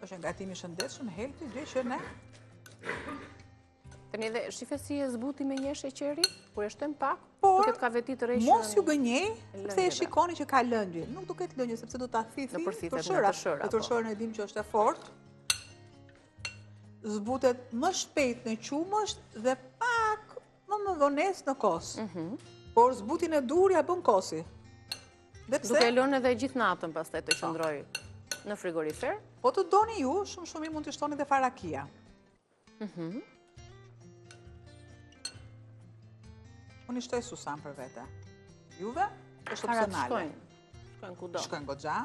Është ngatimi shëndetshëm, healthy, dy që ne. Tani dhe shife si e zbuti me një sheqeri, kur e shtojmë pak. Po, duket ka veti të rejshën. Mos ju gënjej, sepse e shikoni që ka lëndje. Nuk duket lëndje, sepse do ta thithi tërshëra. Tërshëra e dim që është e fortë. Zbutet më shpejt në qumësht dhe pak më vones në kos. Por zbutin e dur ja bën kosi. Duke lënë edhe gjithë natën pastaj të qëndroj në frigorifer. Po të doni ju, shumë mirë mund të shtoni dhe farakia. Unë i shtoj susam për vete. Juve, është opsionale. Shkojnë kudo. Shkojnë goxha.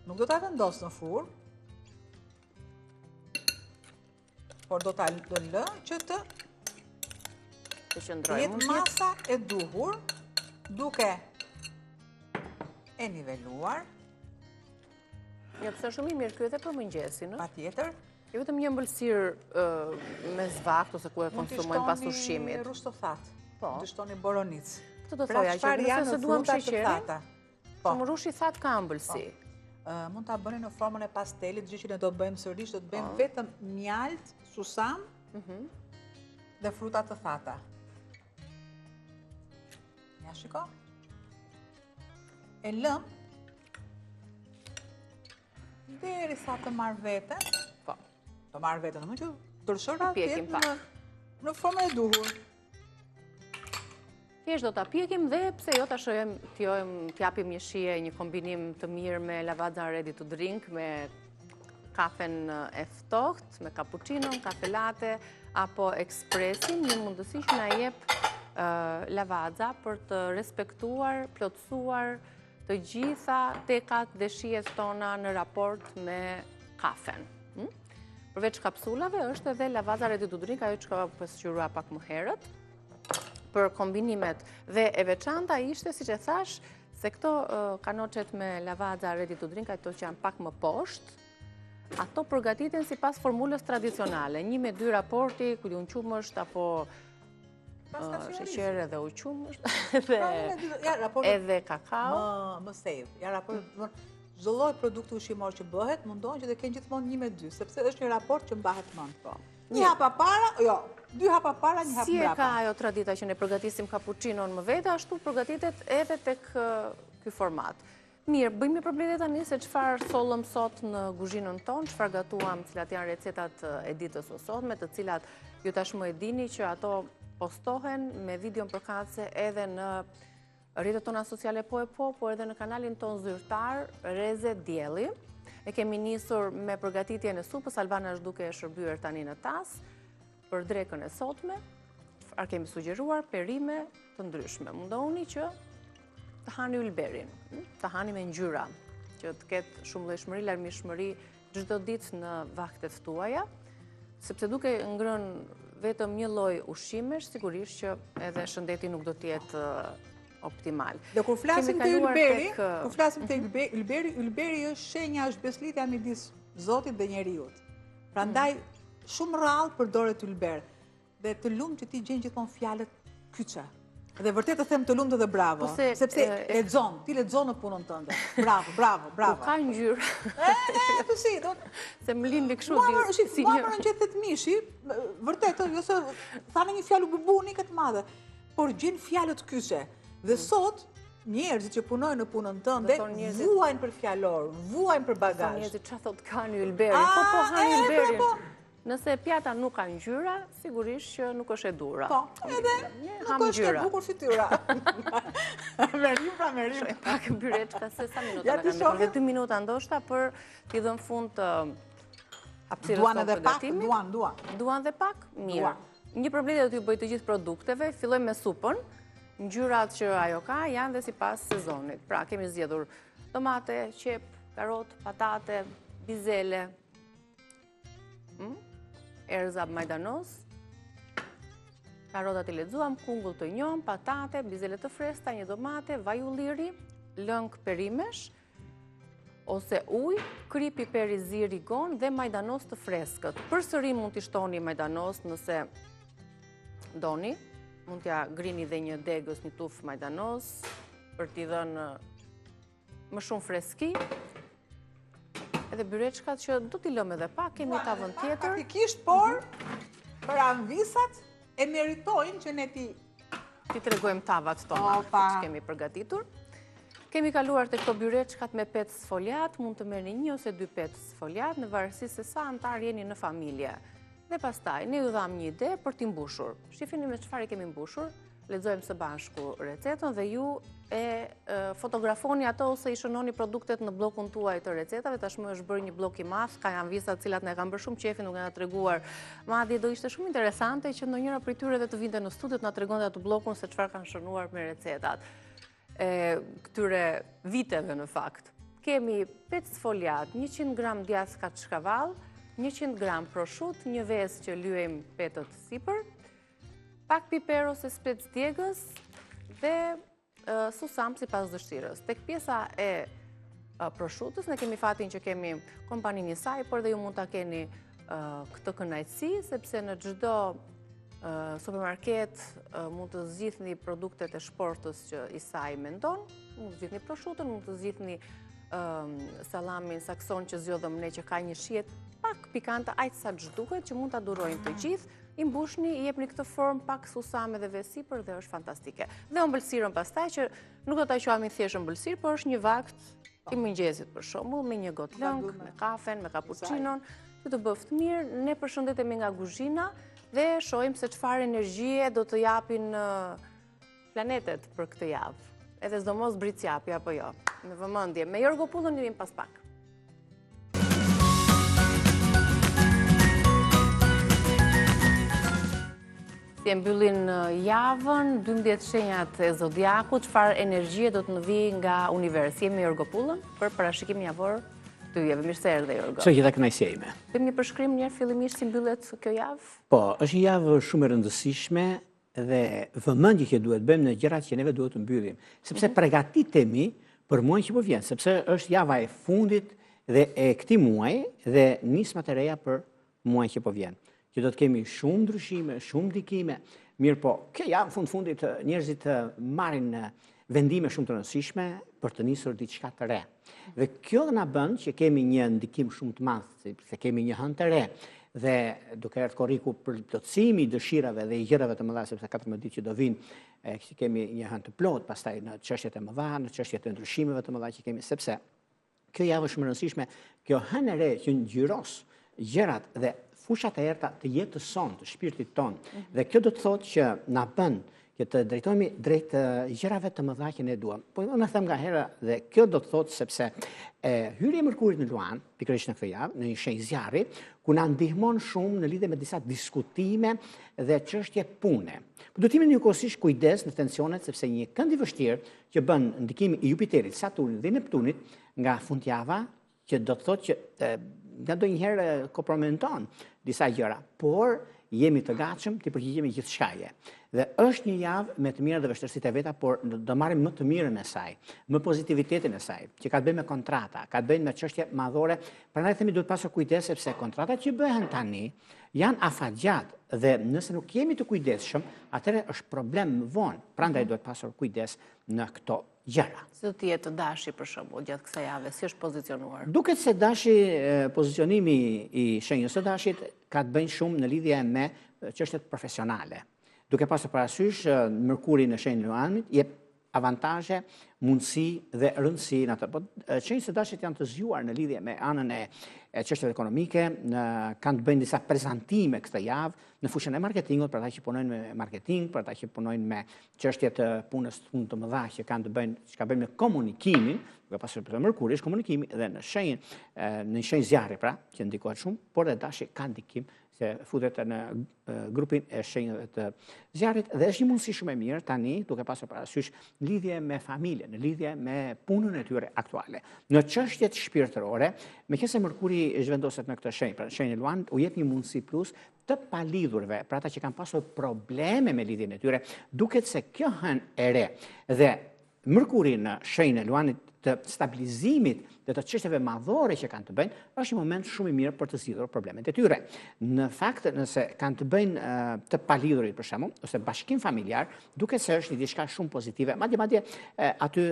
Nuk do ta vendos në furrë, por do lë që të jetë masa e duhur, duke e niveluar. Ja, pse shumë i mirë ky edhe për mëngjesin, ë? Patjetër. Jo vetëm një ëmbëlsirë me zvakt ose ku e konsumojnë pas ushqimit. Mund të shtoni rushtofat. Po. Mund të shtoni boronicë. Këtë do thoja që nëse duam sheqerin, shumë rushi that ka ëmbëlsi. Mund ta bëni në formën e pastelit, gjë që ne do bëjmë sërish, do të bëjmë vetëm mjalt, susam dhe fruta të thata. Ja shiko. E lëm derisa të marr veten. Po. Të marr veten, domethënë që tërshëra të jetë në formën e duhur. Thjesht do ta pjekim dhe pse jo ta shojmë, t'japim një shije, një kombinim të mirë me lavazza ready to drink, me kafen e ftohtë, me cappuccino, kafe latte apo ekspresin, një mundësi që na jep lavazza për të respektuar, plotësuar të gjitha tekat dhe shijet tona në raport me kafen. Përveç kapsulave është edhe lavazza ready to drink, ajo që ka pasqyrua pak më herët, për kombinimet dhe e veçanta ishte, siç e thash, se këto kanoçet me lavazza ready to drink, ato që janë pak më poshtë, ato përgatiten sipas formulës tradicionale, 1-2 raporti, ullqumësht apo sheqer edhe ullqumësht edhe kakao. Më save. Ja raport çdo lloj produkti ushqimor që bëhet, mundon që të kenë gjithmonë 1-2, sepse është një raport që mbahet mend. Një hapa para, jo, 2 hapa para, një hap mbrapa. Si e ka ajo tradita që ne përgatisim cappuccinon më vete, ashtu përgatitet edhe tek ky format. Mirë, bëjmë një përmbledhje tani se çfarë sollëm sot në kuzhinën tonë, çfarë gatuam, cilat janë recetat e ditës së sotme, të cilat ju tashmë e dini që ato postohen me videon përkatëse edhe në rrjetet tona sociale po edhe në kanalin ton zyrtar Reze Dielli. E kemi nisur me përgatitjen e supës, Albana është duke e shërbyer tani në tas, për drekën e sotme, çfarë kemi sugjeruar, perime të ndryshme. Mundoni që të hani ylberin, të hani me ngjyra, që të ketë shumë llojshmëri, larmishmëri çdo ditë në vaktet tuaja, sepse duke ngrënë vetëm një lloj ushqimesh, sigurisht që edhe shëndeti nuk do të jetë optimal. Dhe kur flasim te ylberi, ylberi është shenja, është beslidhja midis Zotit dhe njeriut. Prandaj shumë rrallë përdoret ylber. Dhe të lumë që ti gjen gjithmonë fjalët kyçe. Dhe vërtet të them të lumtë dhe bravo, sepse lexon, ti lexon në punën tënde. Bravo. Ka ngjyrë. Po si, se më lindi kështu si një gjethet mishi, vërtet, jo se thanë një fjalë bubuni këtë madhe, por gjen fjalët kyçe. Dhe sot, njerëzit që punojnë në punën tënde, vuajnë për fjalor, vuajnë për bagazh. Njerëzit çfarë thotë kanë ylberin? Po hani ylberin. Nëse pjata nuk ka ngjyra, sigurisht që nuk është e dura. Po, edhe nuk është e bukur fytyra. Merim. Pak byreçka se sa minuta na kanë. 2 minuta ndoshta për t'i dhënë fund të hapësirës tonë përgatimi. Duan dhe pak? Mirë. Një përmbledhje do t'ju bëj të gjithë produkteve, fillojmë me supën. Ngjyrat që ajo ka janë dhe sipas sezonit. Pra, kemi zgjedhur tomate, qep, karot, patate, bizele, erza majdanos, karotat I lexuam, kungull të njohur, patate, bizele të freskëta, një domate, vaj ulliri, lëng perimesh, ose ujë, kri piperi zi rigon dhe majdanos të freskët. Përsëri mund t'i shtoni majdanos nëse doni. Mund t'ja grini dhe një degës, një tufë majdanos, për t'i dhënë më shumë freski. Edhe byreçkat që do t'i lëmë edhe pak, kemi tavën tjetër. Praktikisht, por, për anvisat e meritojnë që ne ti tregojmë tavat tona që kemi përgatitur. Kemi kaluar të këto byreçkat me 5 sfoljat, mund të merrni 1 ose 2 5 sfoljat, në varësi se sa antar jeni në familje. Dhe pastaj, ne ju dham një ide për t'i mbushur. Shifini me çfarë kemi mbushur, lexojmë së bashku recetën dhe ju fotografoni ato ose i shënoni produktet në bllokun tuaj të recetave. Tashmë është bërë një blok i madh, ka anvisa të cilat na kanë bërë shumë qefin duke na treguar. Madje do ishte shumë interesante që ndonjëra prej tyre të vinte në studio të na tregonte atë bllokun se çfarë kanë shënuar me recetat këtyre viteve në fakt. Kemi 5 sfoljat, 100 gram djath kaçkavall, 100 gram proshut, një vezë që lyejmë petët sipër, pak piper ose spec djegës dhe susam sipas dëshirës. Tek pjesa e proshutës ne kemi fatin që kemi kompaninë e saj, por dhe ju mund ta keni këtë kënaqësi sepse në çdo supermarket mund të zgjidhni produktet e shportës që i saj mendon, mund të zgjidhni proshutën, mund të zgjidhni sallamin sakson që zgjodhëm ne që ka një shihet pak pikante, aq sa ç'duket që mund ta durojnë të gjithë. I mbushni, i jepni këtë formë pak susame dhe vezë sipër dhe është fantastike. Dhe ëmbëlsirën pastaj që nuk do ta quajmë thjesht ëmbëlsirë, por është një vakt i mëngjesit për shembull, me një gotë lëng, me kafen, me cappuccinon, që të bëft mirë. Ne përshëndetemi nga kuzhina dhe shohim se çfarë energjie do të japin planetet për këtë javë. Edhe sidomos bricjapi apo jo. Me vëmendje, me Jorgo Pullën jemi pas pak. Si e mbyllin javën, 12 shenjat e zodiakut, çfarë energjie do të në vijë nga universi. Jemi Jorgo Pullën për parashikim javor të yjeve. Mirë se erdhe, Jorgo. Që gjitha kënaqësia ime. Bëjmë një përshkrim njerë fillimisht si mbyllet kjo javë? Po, është një javë shumë e rëndësishme dhe vëmendje që duhet bëjmë në gjërat që neve duhet të mbyllim, sepse përgatitemi për muajin që po vjen, sepse është java e fundit dhe e këtij muaji dhe nismat e reja për muajin që po vjen. Që do të kemi shumë ndryshime, shumë ndikime. Mirë po, kjo javë fundit njerëzit marrin vendime shumë të rëndësishme për të nisur diçka të re. Dhe kjo na bën që kemi një ndikim shumë të madh, se kemi një hënë të re. Dhe duke erdhur korriku për plotësimi i dëshirave dhe i gjërave të mëdha, sepse 14 ditë që do vinë, kemi një hënë të plot, pastaj në çështjet e mëdha, në çështjet e ndryshimeve të mëdha që kemi, sepse kjo javë është shumë e rëndësishme, kjo hënë e re që ngjyros gjërat dhe fushat e errta të jetës sonë, të shpirtit tonë. Dhe kjo do të thotë që na bën që të drejtohemi drejt gjërave të mëdha që ne duam. Po unë them nga hera dhe kjo do të thotë sepse hyrja e Mërkurit në Luan, pikërisht në këtë javë, në një shenjë zjarri, ku na ndihmon shumë në lidhje me disa diskutime dhe çështje pune. Po duhet të kemi njëkohësisht kujdes në tensionet sepse një kënd i vështirë që bën ndikimi i Jupiterit, Saturnit dhe Neptunit nga fundjava, që do të thotë që nga ndonjëherë komprometon disa gjëra, por jemi të gatshëm të përgjigjemi gjithçkaje. Dhe është një javë me të mira dhe vështirësitë e veta, por do marrim më të mirën e saj, më pozitivitetin e saj, që ka të bëjë me kontrata, ka të bëjë me çështje madhore. Prandaj themi duhet pasur kujdes sepse kontratat që bëhen tani janë afatgjat dhe nëse nuk jemi të kujdesshëm, atëherë është problem më vonë. Prandaj duhet pasur kujdes në këto gjëra. Si do të jetë Dashi për shembull gjatë kësaj jave, si është pozicionuar? Duket se Dashi, pozicionimi i shenjës së Dashit ka të bëjë shumë në lidhje me çështjet profesionale. Duke pasur parasysh Mërkuri në shenjën e Luanit jep avantazhe, mundësi dhe rëndësi në atë. Po shenjat e Dashit janë të zgjuar në lidhje me anën e çështjeve ekonomike, kanë të bëjnë disa prezantime këtë javë në fushën e marketingut, për ata që punojnë me marketing, për ata që punojnë me çështje të punës të mëdha që kanë të bëjnë, që ka bëjnë me komunikimin, duke pasur për Mërkuri është komunikimi dhe në shenjë zjarri pra, që ndikohet shumë, por dhe Dashi ka ndikim se futet në grupin e shenjave të zjarrit dhe është një mundësi shumë e mirë tani duke pasur parasysh në lidhje me familjen, në lidhje me punën e tyre aktuale. Në çështjet shpirtërore, meqense Mërkuri zhvendoset në këtë shenjë, pra shenjë Luan u jep një mundësi plus të palidhurve, për ata që kanë pasur probleme me lidhjen e tyre, duket se kjo hënë e re dhe Mërkuri në shenjën e luanit të stabilizimit dhe të çështjeve madhore që kanë të bëjnë, është një moment shumë i mirë për të zgjidhur problemet e tyre. Në fakt, nëse kanë të bëjnë të palidhurit për shembull, ose bashkim familjar, duket se është një diçka shumë pozitive. Madje aty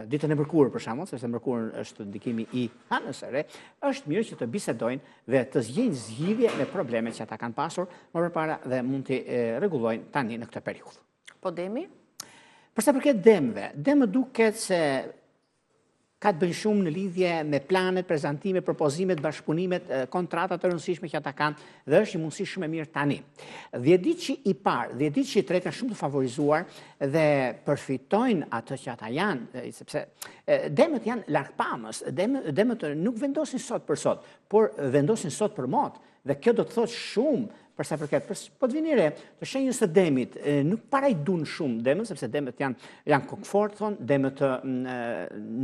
ditën e mërkurë për shembull, sepse mërkurën është ndikimi i hanës së re, është mirë që të bisedojnë dhe të zgjidhin zgjidhje me problemet që ata kanë pasur më përpara dhe mund të rregullojnë tani në këtë periudhë. Po Demi? Për sa përket demët duket se ka të bëjnë shumë në lidhje me planet, prezantimet, propozimet, bashkëpunimet, kontratat të rëndësishme që ata kanë dhe është një mundësi shumë e mirë tani. Dhjetëdiqi i parë, dhjetëdiqi i tretë janë shumë të favorizuar dhe përfitojnë atë që ata janë, sepse demët janë largpamës, demët nuk vendosin sot për sot, por vendosin sot për mot, dhe kjo do të thotë shumë për sa përket, po të vini re, të shenjës së demit, nuk parajdun shumë demët, sepse demët janë komfort, thonë, demët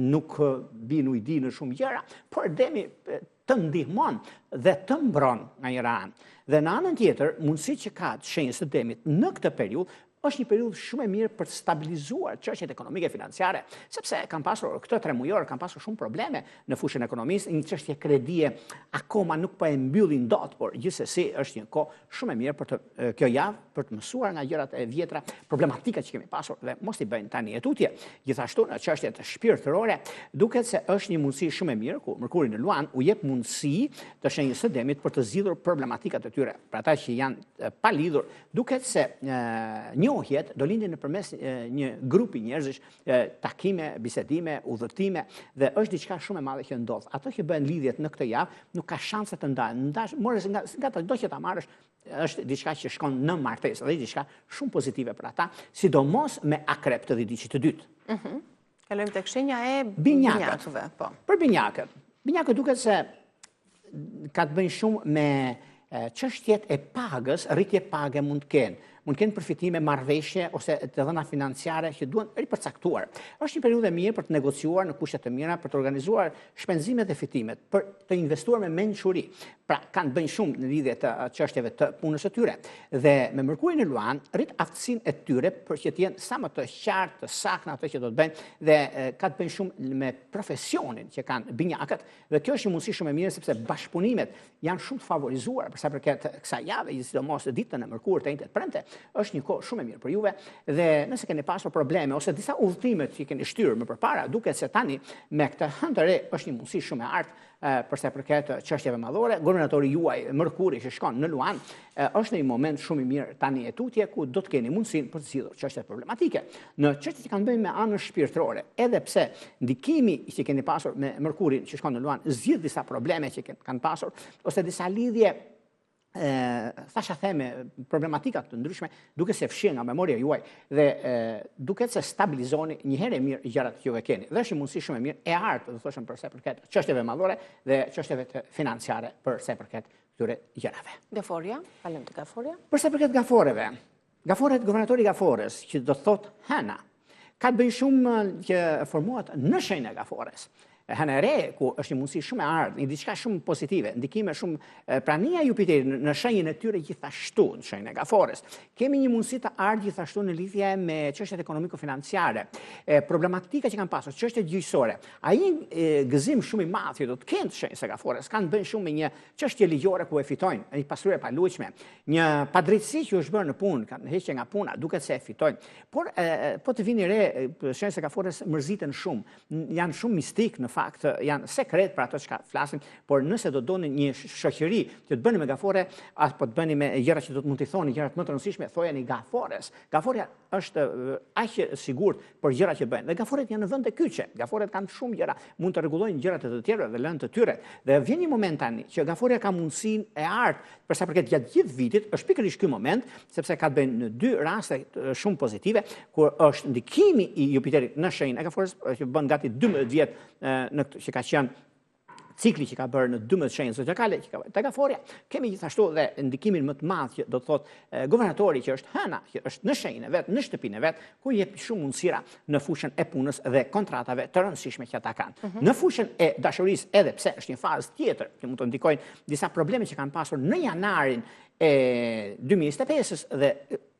nuk binu i di në shumë gjëra, por demi të ndihmon dhe të mbron nga njëra anë. Dhe në anën tjetër, mundësi që ka të shenjës së demit në këtë periudhë, është një periudhë shumë e mirë për të stabilizuar çështjet ekonomike financiare, sepse kanë pasur këtë 3 mujor, kanë pasur shumë probleme në fushën e ekonomisë, një çështje kredie akoma nuk po e mbyllin dot, por gjithsesi është një kohë shumë e mirë për të kjo javë për të mësuar nga gjërat e vjetra, problematikat që kemi pasur dhe mos i bëjnë tani etutje. Gjithashtu në çështjet shpirtërore, duket se është një mundësi shumë e mirë ku Mërkuri në Luan u jep mundësi të shenjës së demit për të zgjidhur problematikat e tyre. Për ata që janë pa lidhur, duket se njohjet do lindin nëpërmes një grupi njerëzish, takime, bisedime, udhëtime dhe është diçka shumë e madhe që ndodh. Ato që bëhen lidhjet në këtë javë nuk ka shanse të ndahen. Morës nga do që ta marrësh është diçka që shkon në martesë dhe diçka shumë pozitive për ata, sidomos me akrep të dhjetëdiqit të dytë. Kalojmë tek shenja e binjakëve. Po. Për binjakët. Binjakët duket se ka të bëjnë shumë me çështjet e pagës, rritje page mund të kenë. Mund të kenë përfitime, marrëveshje ose të dhëna financiare që duhen ripërcaktuar. Është një periudhë e mirë për të negociuar në kushte të mira, për të organizuar shpenzimet dhe fitimet, për të investuar me mençuri. Pra, kanë bëjnë shumë në lidhje të çështjeve të punës së tyre. Dhe me Mërkurin e Luan rrit aftësinë e tyre për që të jenë sa më të qartë, të saktë ato që do të bëjnë dhe ka të bëjnë shumë me profesionin që kanë binjakët. Dhe kjo është një mundësi shumë e mirë sepse bashkëpunimet janë shumë të favorizuar për sa përket kësaj jave, sidomos ditën e mërkurë të njëjtë premte. Është një kohë shumë e mirë për juve dhe nëse keni pasur probleme ose disa udhëtime që keni shtyrë më përpara, duket se tani me këtë hënë të re është një mundësi shumë e artë për sa përket çështjeve madhore. Guvernatori juaj Mërkuri që shkon në Luan është në një moment shumë i mirë tani e tutje ku do të keni mundësinë për të zgjidhur çështjet problematike. Në çështjet që kanë bëjnë me anën shpirtërore, edhe pse ndikimi që keni pasur me Mërkurin që shkon në Luan zgjidh disa probleme që kanë pasur ose disa lidhje thasha theme problematikat të ndryshme, duke se fshi nga memoria juaj dhe duke se stabilizoni një herë e mirë gjërat që juve keni. Dhe është një mundësi shumë e mirë e artë, do thoshëm për sa përket çështjeve madhore dhe çështjeve financiare për sa përket këtyre gjërave. Gaforia, kalojmë te Gaforia. Për sa përket gaforeve, guvernatori i Gafores, që do thot Hana, ka të bëjë shumë që formohet në shenjën e Gafores. Hëna e re, ku është një mundësi shumë e ardhë, një diçka shumë pozitive, ndikime shumë prania e Jupiterit në shenjën e tyre gjithashtu, në shenjën e Gafores. Kemi një mundësi të ardhë gjithashtu në lidhje me çështjet ekonomiko-financiare, problematika që kanë pasur, çështjet gjyqësore. Ai gëzim shumë i madh që do të kenë shenjës së Gafores, kanë bën shumë me një çështje ligjore ku e fitojnë, një pasuri e paluajtshme, një padrejtësi që është bërë në punë, kanë heqje nga puna, duket se e fitojnë. Por po të vini re, shenjës së Gafores mërziten shumë, janë shumë mistik në fakt janë sekret për ato që flasim, por nëse do doni një shoqëri që të bëni me Gafore, apo të bëni me gjëra që do të mund t'i thoni, gjërat më të rëndësishme, thojeni Gafores. Gaforia është aq e sigurt për gjërat që bëjnë. Dhe Gaforet janë në vend të kyçe. Gaforet kanë shumë gjëra, mund të rregullojnë gjërat e të tjerëve dhe lënë të tyre. Dhe vjen një moment tani që Gaforia ka mundësinë e artë për sa përket gjatë gjithë vitit, është pikërisht ky moment, sepse ka të bëjë në 2 raste shumë pozitive, kur është ndikimi i Jupiterit në shenjën e Gafores, që bën gati 12 vjet që ka qenë cikli që ka bërë në 12 shenjë zodiakale që ka bërë te Gaforia. Kemi gjithashtu dhe ndikimin më të madh që do të thotë guvernatori që është Hëna, që është në shenjën e vet, në shtëpinë e vet, ku jep shumë mundësira në fushën e punës dhe kontratave të rëndësishme që ata kanë. Në fushën e dashurisë, edhe pse është një fazë tjetër që mund të ndikojnë disa probleme që kanë pasur në janarin e 2025 dhe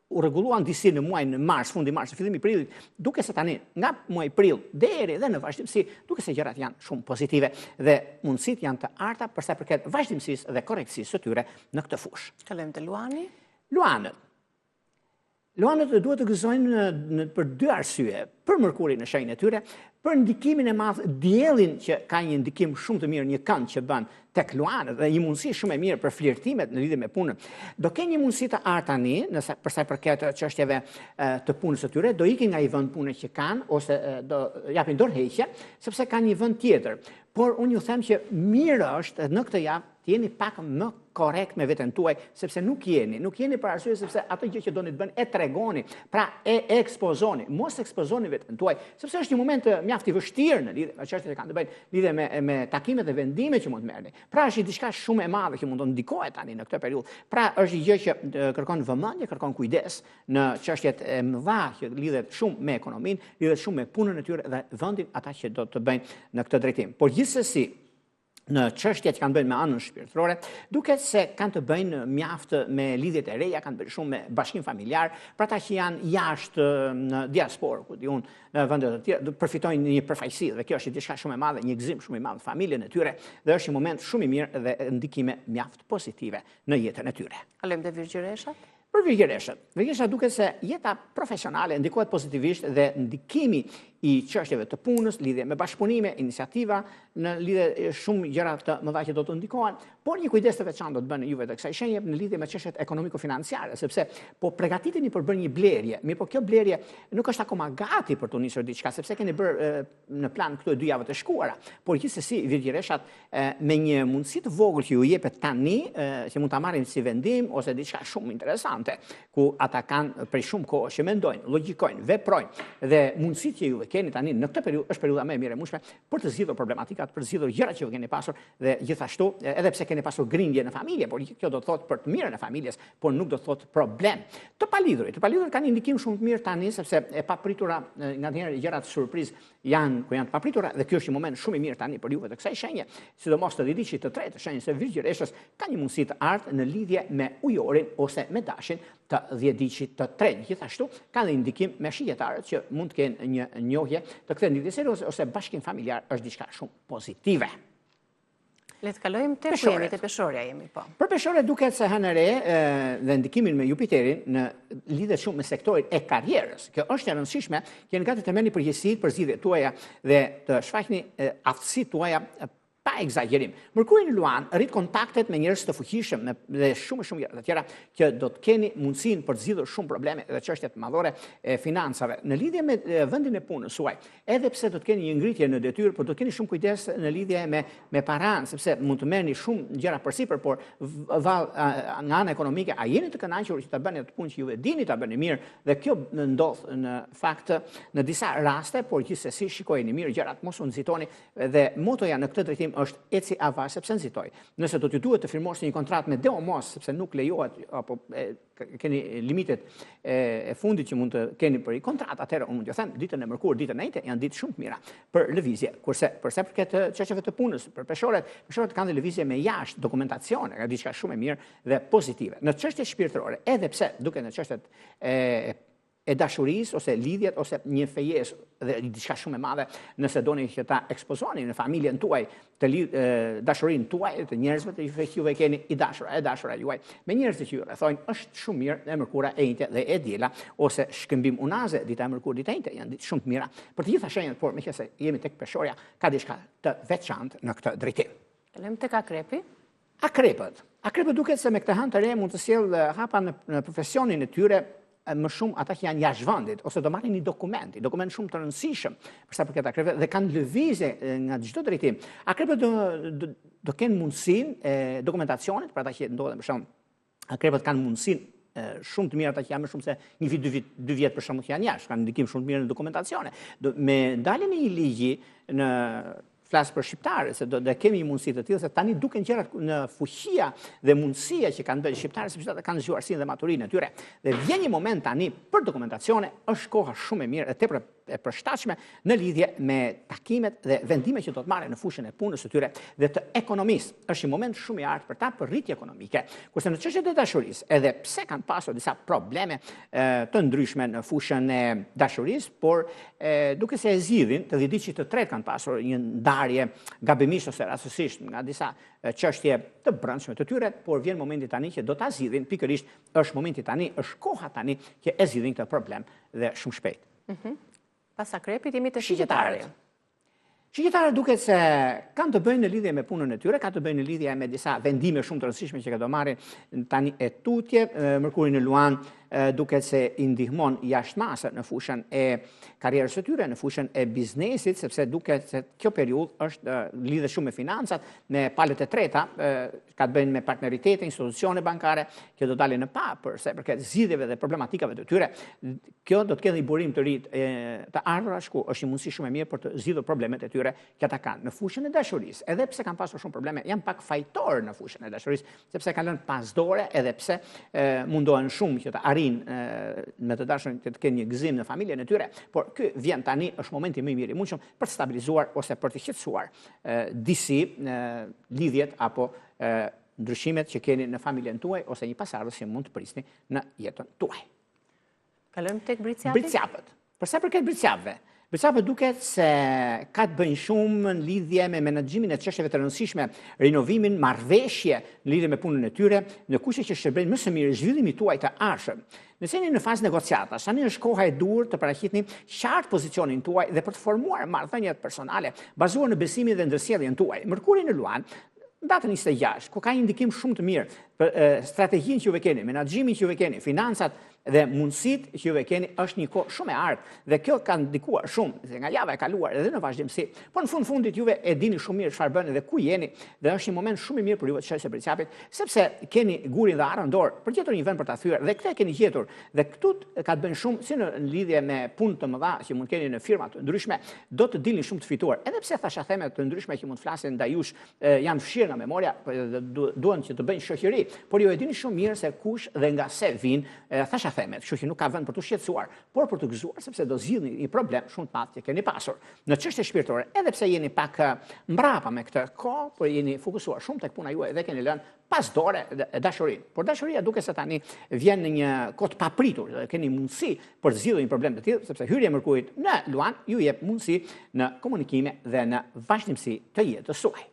u rregulluan disi në muajin mars, fundi mars, fillimi prillit, duke se tani nga muaji prill deri dhe në vazhdimsi, duke se gjërat janë shumë pozitive dhe mundësitë janë të arta për sa i përket vazhdimësisë dhe korrekcisë së tyre në këtë fushë. Kalojmë te Luani. Luanët duhet të gëzojnë për dy arsye, për mërkurin në shenjën e tyre, për ndikimin e madh diellin që ka një ndikim shumë të mirë, një kënd që bën tek luanët dhe një mundësi shumë e mirë për flirtimet në lidhje me punën. Do kenë një mundësi të artë tani, për sa i përket çështjeve të punës së tyre, do ikin nga i vend pune që kanë ose do japin dorëheqje, sepse kanë një vend tjetër. Por unë ju them që mirë është në këtë javë të jeni pak më korrekt me veten tuaj, sepse nuk jeni për arsye sepse ato gjë që doni të bën e tregoni, pra e ekspozoni, mos ekspozoni veten tuaj, sepse është një moment mjaft i vështirë në lidhje me çështjet që kanë të bëjnë lidhje me takimet dhe vendimet që mund të merrni. Pra është diçka shumë e madhe që mund të ndikohet tani në këtë periudhë. Pra është një gjë që kërkon vëmendje, kërkon kujdes në çështjet e mëdha që lidhet shumë me ekonominë, lidhet shumë me punën e tyre dhe vendin ata që do të bëjnë në këtë drejtim. Por gjithsesi në çështjet që kanë bëjnë me anën shpirtërore, duket se kanë të bëjnë mjaft me lidhjet e reja, kanë të bëjnë shumë me bashkim familjar, për ata që janë jashtë në diasporë, ku di unë, në vende të tjera, përfitojnë një përfaqësi dhe kjo është diçka shumë e madhe, një gëzim shumë i madh familjen e tyre dhe është një moment shumë i mirë dhe ndikime mjaft pozitive në jetën e tyre. Kalojmë te Virgjëreshat. Për Virgjëreshat duket se jeta profesionale ndikohet pozitivisht dhe ndikimi i çështjeve të punës, lidhje me bashkëpunime, iniciativa, në lidhje shumë gjëra të mëdha që do të ndikohen, por një kujdes të veçantë do të bëni juve të kësaj shenje në lidhje me çështjet ekonomiko-financiare, sepse po përgatiteni për bërë një blerje, mirë po kjo blerje nuk është akoma gati për të nisur diçka, sepse keni bërë në plan këto 2 javë të shkuara, por gjithsesi Virgjëreshat me një mundësi të vogël që ju jepet tani, që mund ta marrin si vendim ose diçka shumë interesante, ku ata kanë prej shumë kohë që mendojnë, logjikojnë, veprojnë dhe mundësitë që ju keni tani në këtë periudhë është periudha më e mirë e mundshme për të zgjidhur problematikat, për të zgjidhur gjërat që ju keni pasur dhe gjithashtu edhe pse keni pasur grindje në familje, por kjo do të thotë për të mirën e familjes, por nuk do të thotë problem. Të palidhurit kanë një ndikim shumë të mirë tani sepse e papritura nganjëherë gjërat surprizë janë ku janë të papritura dhe ky është një moment shumë i mirë tani për juve të kësaj shenje, sidomos të diçit të tretë shenjës së Virgjëreshës ka një mundësi të artë në lidhje me ujorin ose me dashin të 10 diçit të tretë. Gjithashtu ka një ndikim me shijetarët që mund të kenë një njohje të këtë ndjenjë serioze ose bashkim familjar është diçka shumë pozitive. Le të kalojmë te ku jemi, te peshorja jemi po. Për peshore duket se hënë re dhe ndikimin me Jupiterin në lidhet shumë me sektorin e karrierës. Kjo është e rëndësishme, jeni gati të merrni përgjegjësitë për zgjidhjet tuaja dhe të shfaqni aftësitë tuaja pa egzagerim. Merkuri në Luan rrit kontaktet me njerëz të fuqishëm dhe shumë gjëra të tjera që do të keni mundësinë për të zgjidhur shumë probleme dhe çështjet madhore e financave në lidhje me vendin e punës suaj. Edhe pse do të keni një ngritje në detyrë, por do të keni shumë kujdes në lidhje me paranë, sepse mund të merrni shumë gjëra përsipër, por nga ana ekonomike a jeni të kënaqur që ta bëni atë punë që ju e dini ta bëni mirë dhe kjo ndodh në fakt në disa raste, por gjithsesi shikojeni mirë gjërat, mos u nxitoni dhe motoja në këtë drejtim është eci avash sepse nxitoj. Nëse do t'ju duhet të firmosni një kontratë me Deomos sepse nuk lejohet apo keni limitet e fundit që mund të keni për i kontratë, atëherë unë mund t'ju them ditën e mërkurë, ditën e njëjtë janë ditë shumë të mira për lëvizje. Kurse përsa përket çështjeve të punës, për peshorët kanë dhe lëvizje me jashtë dokumentacione, ka diçka shumë e mirë dhe pozitive. Në çështjet shpirtërore, edhe pse duke në çështjet e dashurisë ose lidhjet ose një fejes dhe diçka shumë e madhe nëse doni që ta ekspozoni në familjen tuaj të dashurinë tuaj të njerëzve të juve keni e dashura juaj me njerëz që ju rrethojnë është shumë mirë dhe mërkura e njëjtë dhe e diela ose shkëmbim unaze dita e mërkurë dita e njëjtë janë ditë shumë të mira për të gjitha shenjat, por meqense jemi tek peshorja ka diçka të veçantë në këtë drejtim. Kalojmë tek akrepi. Akrepët duket se me këtë hënë të re mund të sjellë hapa në profesionin e tyre më shumë ata që janë jashtë vendit ose do marrin një dokument shumë të rëndësishëm për sa përket akrepëve dhe kanë lëvizje nga çdo drejtim. Akrepët do kenë mundësinë e dokumentacionit për ata që ndodhen për shembull. Akrepët kanë mundësinë shumë të mirë ata që janë më shumë se një vit, 2 vjet për shembull që janë jashtë, kanë ndikim shumë të mirë në dokumentacione. Me daljen e një ligji në flas për shqiptarët, se do kemi një mundësi të tillë se tani duken gjërat në fuqia dhe mundësia që kanë bërë shqiptarët sepse ata kanë zgjuarsinë dhe maturinë e tyre. Dhe vjen një moment tani për dokumentacione, është koha shumë e mirë e tepër e përshtatshme në lidhje me takimet dhe vendimet që do të marrin në fushën e punës së tyre dhe të ekonomisë. Është një moment shumë i artë për ta për rritje ekonomike. Kurse në çështjet e dashurisë, edhe pse kanë pasur disa probleme të ndryshme në fushën e dashurisë, por duke se e zgjidhin të dhjetëçit të tretë kanë pasur një ndarje gabimisht ose rastësisht nga disa çështje të brendshme të tyre, por vjen momenti tani që do ta zgjidhin, pikërisht është momenti tani, është koha tani që e zgjidhin këtë problem dhe shumë shpejt. Pas akrepit jemi të shigjetarët. Shigjetarët duket se kanë të bëjnë në lidhje me punën e tyre, kanë të bëjnë në lidhje me disa vendime shumë të rëndësishme që ka do marrin tani e tutje. Mërkuri në Luan duket se i ndihmon jashtëmasë në fushën e karrierës së tyre, në fushën e biznesit, sepse duket se kjo periudhë është lidhe shumë me financat, me palët e treta, ka të bëjnë me partneritete, institucione bankare, që do dalin në pa përse përket zgjidhjeve dhe problematikave të tyre. Kjo do të ketë një burim të ri të ardhurash ku është një mundësi shumë e mirë për të zgjidhur problemet e tyre që ata kanë në fushën e dashurisë. Edhe pse kanë pasur shumë probleme, janë pak fajtor në fushën e dashurisë, sepse kanë lënë pasdore, edhe pse mundohen shumë që të me të dashur të kenë një gëzim në familjen e tyre, por ky vjen tani është momenti më i mirë i mundshëm për të stabilizuar ose për të qetësuar disi lidhjet apo ndryshimet që keni në familjen tuaj ose një pasardhës që mund të prisni në jetën tuaj. Kalojmë tek britsjapët? Britsjapët. Për sa përket britsjapëve, britsjapët duket se ka të bëjnë shumë në lidhje me menaxhimin e çështjeve të rëndësishme, rinovimin, marrëveshje në lidhje me punën e tyre, në kushte që shërben më së miri zhvillimit tuaj të ardhshëm. Nëse jeni në fazë negociatash, tani është koha e dur të paraqitni qartë pozicionin tuaj dhe për të formuar marrëdhëniet personale bazuar në besimin dhe ndërsjelljen tuaj. Mërkuri në Luan, datën 26, ku ka një ndikim shumë të mirë për strategjinë që juve keni, menaxhimin që juve keni, financat dhe mundësitë që juve keni, është një kohë shumë e artë dhe kjo ka ndikuar shumë nga java e kaluar edhe në vazhdimsi. Por në fundit juve e dini shumë mirë çfarë bëni dhe ku jeni dhe është një moment shumë i mirë për juve të shesë britsjapit, sepse keni gurin dhe arën dorë për gjetur një vend për ta thyer dhe këtë keni gjetur dhe këtu ka të bëjnë shumë si në lidhje me punë të mëdha që mund keni në firma të ndryshme, do të dilni shumë të fituar. Edhe pse thashë të ndryshme që mund të flasin ndaj jush janë fshirë nga memoria, duan që të bëjnë shoqëri, por ju e dini shumë mirë se kush dhe nga se vinë thashë kështu që nuk ka vend për të shqetësuar, por për të gëzuar sepse do zgjidhni një problem shumë të madh që keni pasur. Në çështje shpirtërore, edhe pse jeni pak mbrapa me këtë kohë, por jeni fokusuar shumë tek puna juaj dhe keni lënë pas dore dashurinë. Por dashuria duket se tani vjen në një kohë të papritur dhe keni mundësi për të zgjidhur një problem të tillë, sepse hyrja e Mërkurit në Luan ju jep mundësi në komunikime dhe në vazhdimsi të jetës suaj.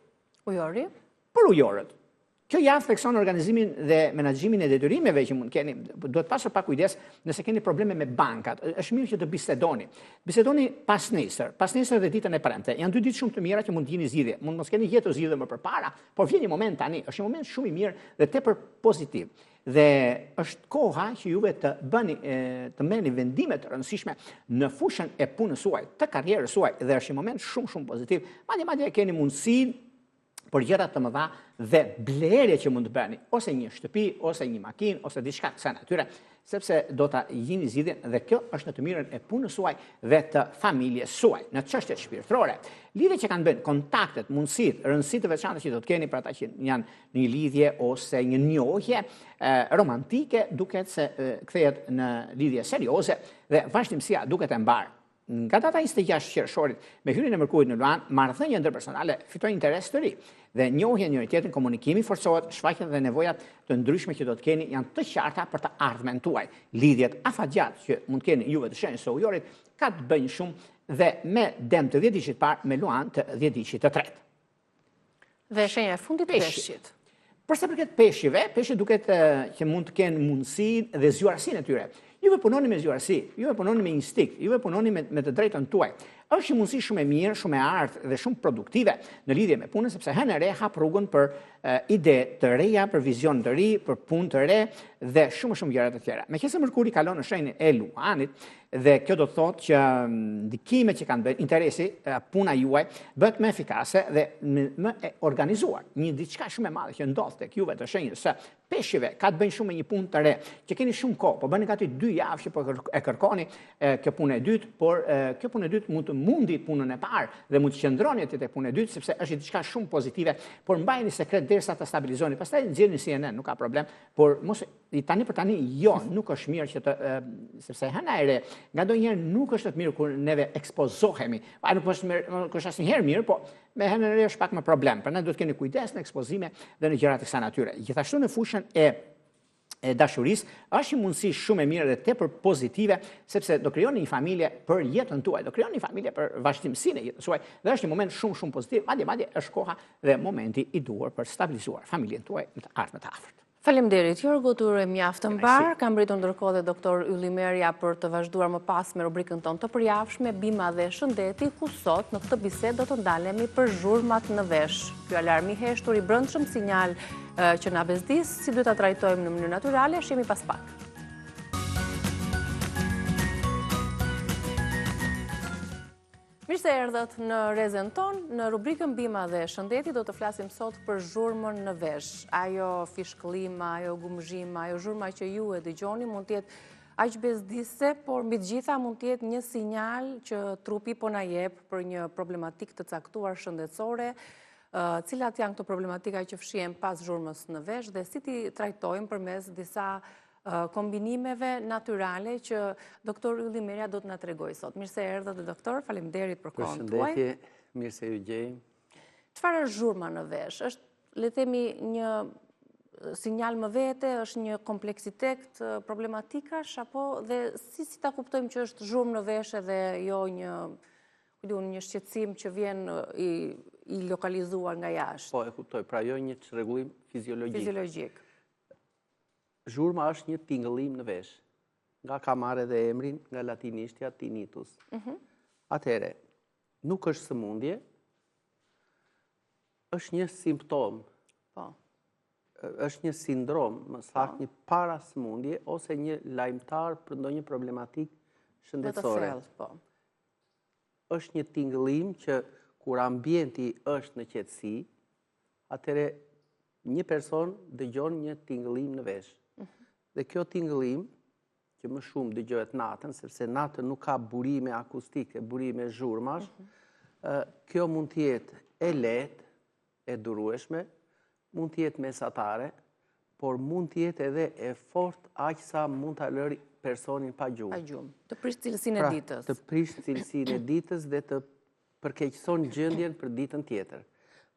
Ujori? Për ujorët. Kjo javë thekson organizimin dhe menaxhimin e detyrimeve që mund keni. Duhet pasur pak kujdes nëse keni probleme me bankat. Është mirë që të bisedoni. Bisedoni pas nesër dhe ditën e premte. Janë 2 ditë shumë të mira që mund të gjeni zgjidhje. Mund mos keni gjetur zgjidhje më përpara, por vjen një moment tani, është një moment shumë i mirë dhe tepër pozitiv. Dhe është koha që juve të merrni vendime të rëndësishme në fushën e punës suaj, të karrierës suaj dhe është një moment shumë pozitiv. Madje keni mundësinë për gjëra të mëdha dhe blerje që mund të bëni, ose një shtëpi, ose një makinë, ose diçka kësaj natyre, sepse do ta gjeni zgjidhjen dhe kjo është në të mirën e punës suaj dhe të familjes suaj. Në çështjet shpirtërore, lidhjet që kanë bën kontaktet, mundësitë, rëndësitë të veçanta që do të keni për ata që janë në një lidhje ose një njohje romantike, duket se kthehet në lidhje serioze dhe vazhdimësia duket e mbarë. Nga data 26 qershorit me hyrjen e Mërkurit në Luan, marrëdhënia ndërpersonale fiton interes të ri dhe njohja njëri tjetrin, komunikimi forcohet, shfaqjet dhe nevojat të ndryshme që do të keni janë të qarta për të ardhmen tuaj. Lidhjet afatgjatë që mund të keni juve të shenjës së ujorit ka të bëjnë shumë dhe me dem të 10 diqit parë me Luan të 10 diqit të tretë. Dhe shenja e fundit peshqit. Përsa përket peshqive, peshqit duket që mund të kenë mundësinë dhe zgjuarsinë e tyre. Juve punoni me zgjuarsi, juve punoni me instinkt, juve punoni me të drejtën tuaj. Është një mundësi shumë e mirë, shumë e artë dhe shumë produktive në lidhje me punën, sepse herë në re hap rrugën për ide të reja, për vizion të ri, për punë të re dhe shumë gjëra të tjera. Meqense Mërkuri kalon në shenjën e Luanit dhe kjo do të thotë që ndikimet që kanë bërë, interesi, puna juaj bëhet më efikase dhe më e organizuar. Një diçka shumë e madhe që ndodh tek juve të shenjës së peshqive ka të bëjë shumë me një punë të re, që keni shumë kohë, po bëni gati 2 javë që po e kërkoni kjo punë e dytë, por kjo punë e dytë mund të mundi punën e parë dhe mund të qëndroni aty tek puna e dytë sepse është diçka shumë pozitive, por mbajini sekret derisa ta stabilizoni. Pastaj nxjerrni CNN, nuk ka problem, por mos tani për tani jo, nuk është mirë që të sepse hëna e re, ngadonjëherë nuk është të mirë kur neve ekspozohemi. Nuk është mirë, nuk është asnjëherë mirë, po me hënën e re është pak më problem. Prandaj duhet keni kujdes në ekspozime dhe në gjërat e kësaj natyre. Gjithashtu në fushën e dashurisë është një mundësi shumë e mirë dhe tepër pozitive sepse do krijoni një familje për jetën tuaj, do krijoni një familje për vazhdimsinë e jetës suaj dhe është një moment shumë pozitiv, madje është koha dhe momenti i duhur për stabilizuar familjen tuaj në të ardhmen të afërt. Faleminderit, Jorgo, të uroj mjaft mbar. Kam mbritur ndërkohë dhe doktor Ylli Merja për të vazhduar më pas me rubrikën tonë të përjavshme, bima dhe shëndeti, ku sot në këtë bisedë do të ndalemi për zhurmat në vesh. Ky alarm i heshtur i brendshëm sinjal që na bezdis, si duhet ta trajtojmë në mënyrë natyrale, shihemi pas pak. Mirë se erdhët në Rezen ton, në rubrikën bima dhe shëndeti do të flasim sot për zhurmën në vesh. Ajo fishkëllima, ajo gumzhima, ajo zhurma që ju e dëgjoni mund të jetë aq bezdise, por mbi të gjitha mund të jetë një sinjal që trupi po na jep për një problematikë të caktuar shëndetësore, cilat janë këto problematika që fshihen pas zhurmës në vesh dhe si ti trajtojmë përmes disa kombinimeve natyrale që doktor Ylli Merja do të na tregoj sot. Mirë se erdhët, doktor, faleminderit për kohën tuaj. Përshëndetje, mirë se ju gjej. Çfarë është zhurma në vesh? Është, le të themi, një sinjal më vete, është një kompleksitet problematikash apo dhe si ta kuptojmë që është zhurmë në vesh edhe jo një shqetësim që vjen i lokalizuar nga jashtë? Po, e kuptoj, pra jo një çrregullim fiziologjik. Zhurma është një tingëllim në vesh, nga ka marrë edhe emrin nga latinishtja tinnitus. Atëhere, nuk është sëmundje, është një simptom, është një sindrom, më saktë një parasëmundje ose një lajmëtar për ndonjë problematik shëndetësore. Është një tingëllim që kur ambienti është në qetësi, atëhere një person dëgjon një tingëllim në vesh. Dhe kjo tingëllim, që më shumë dëgjohet natën, sepse natën nuk ka burime akustike, burime zhurmash, kjo mund të jetë e lehtë, e durueshme, mund të jetë mesatare, por mund të jetë edhe e fortë aq sa mund ta lërë personin pa gjumë. Pa gjumë. Të prish cilësinë e ditës. Të prish cilësinë e ditës dhe të përkeqëson gjendjen për ditën tjetër.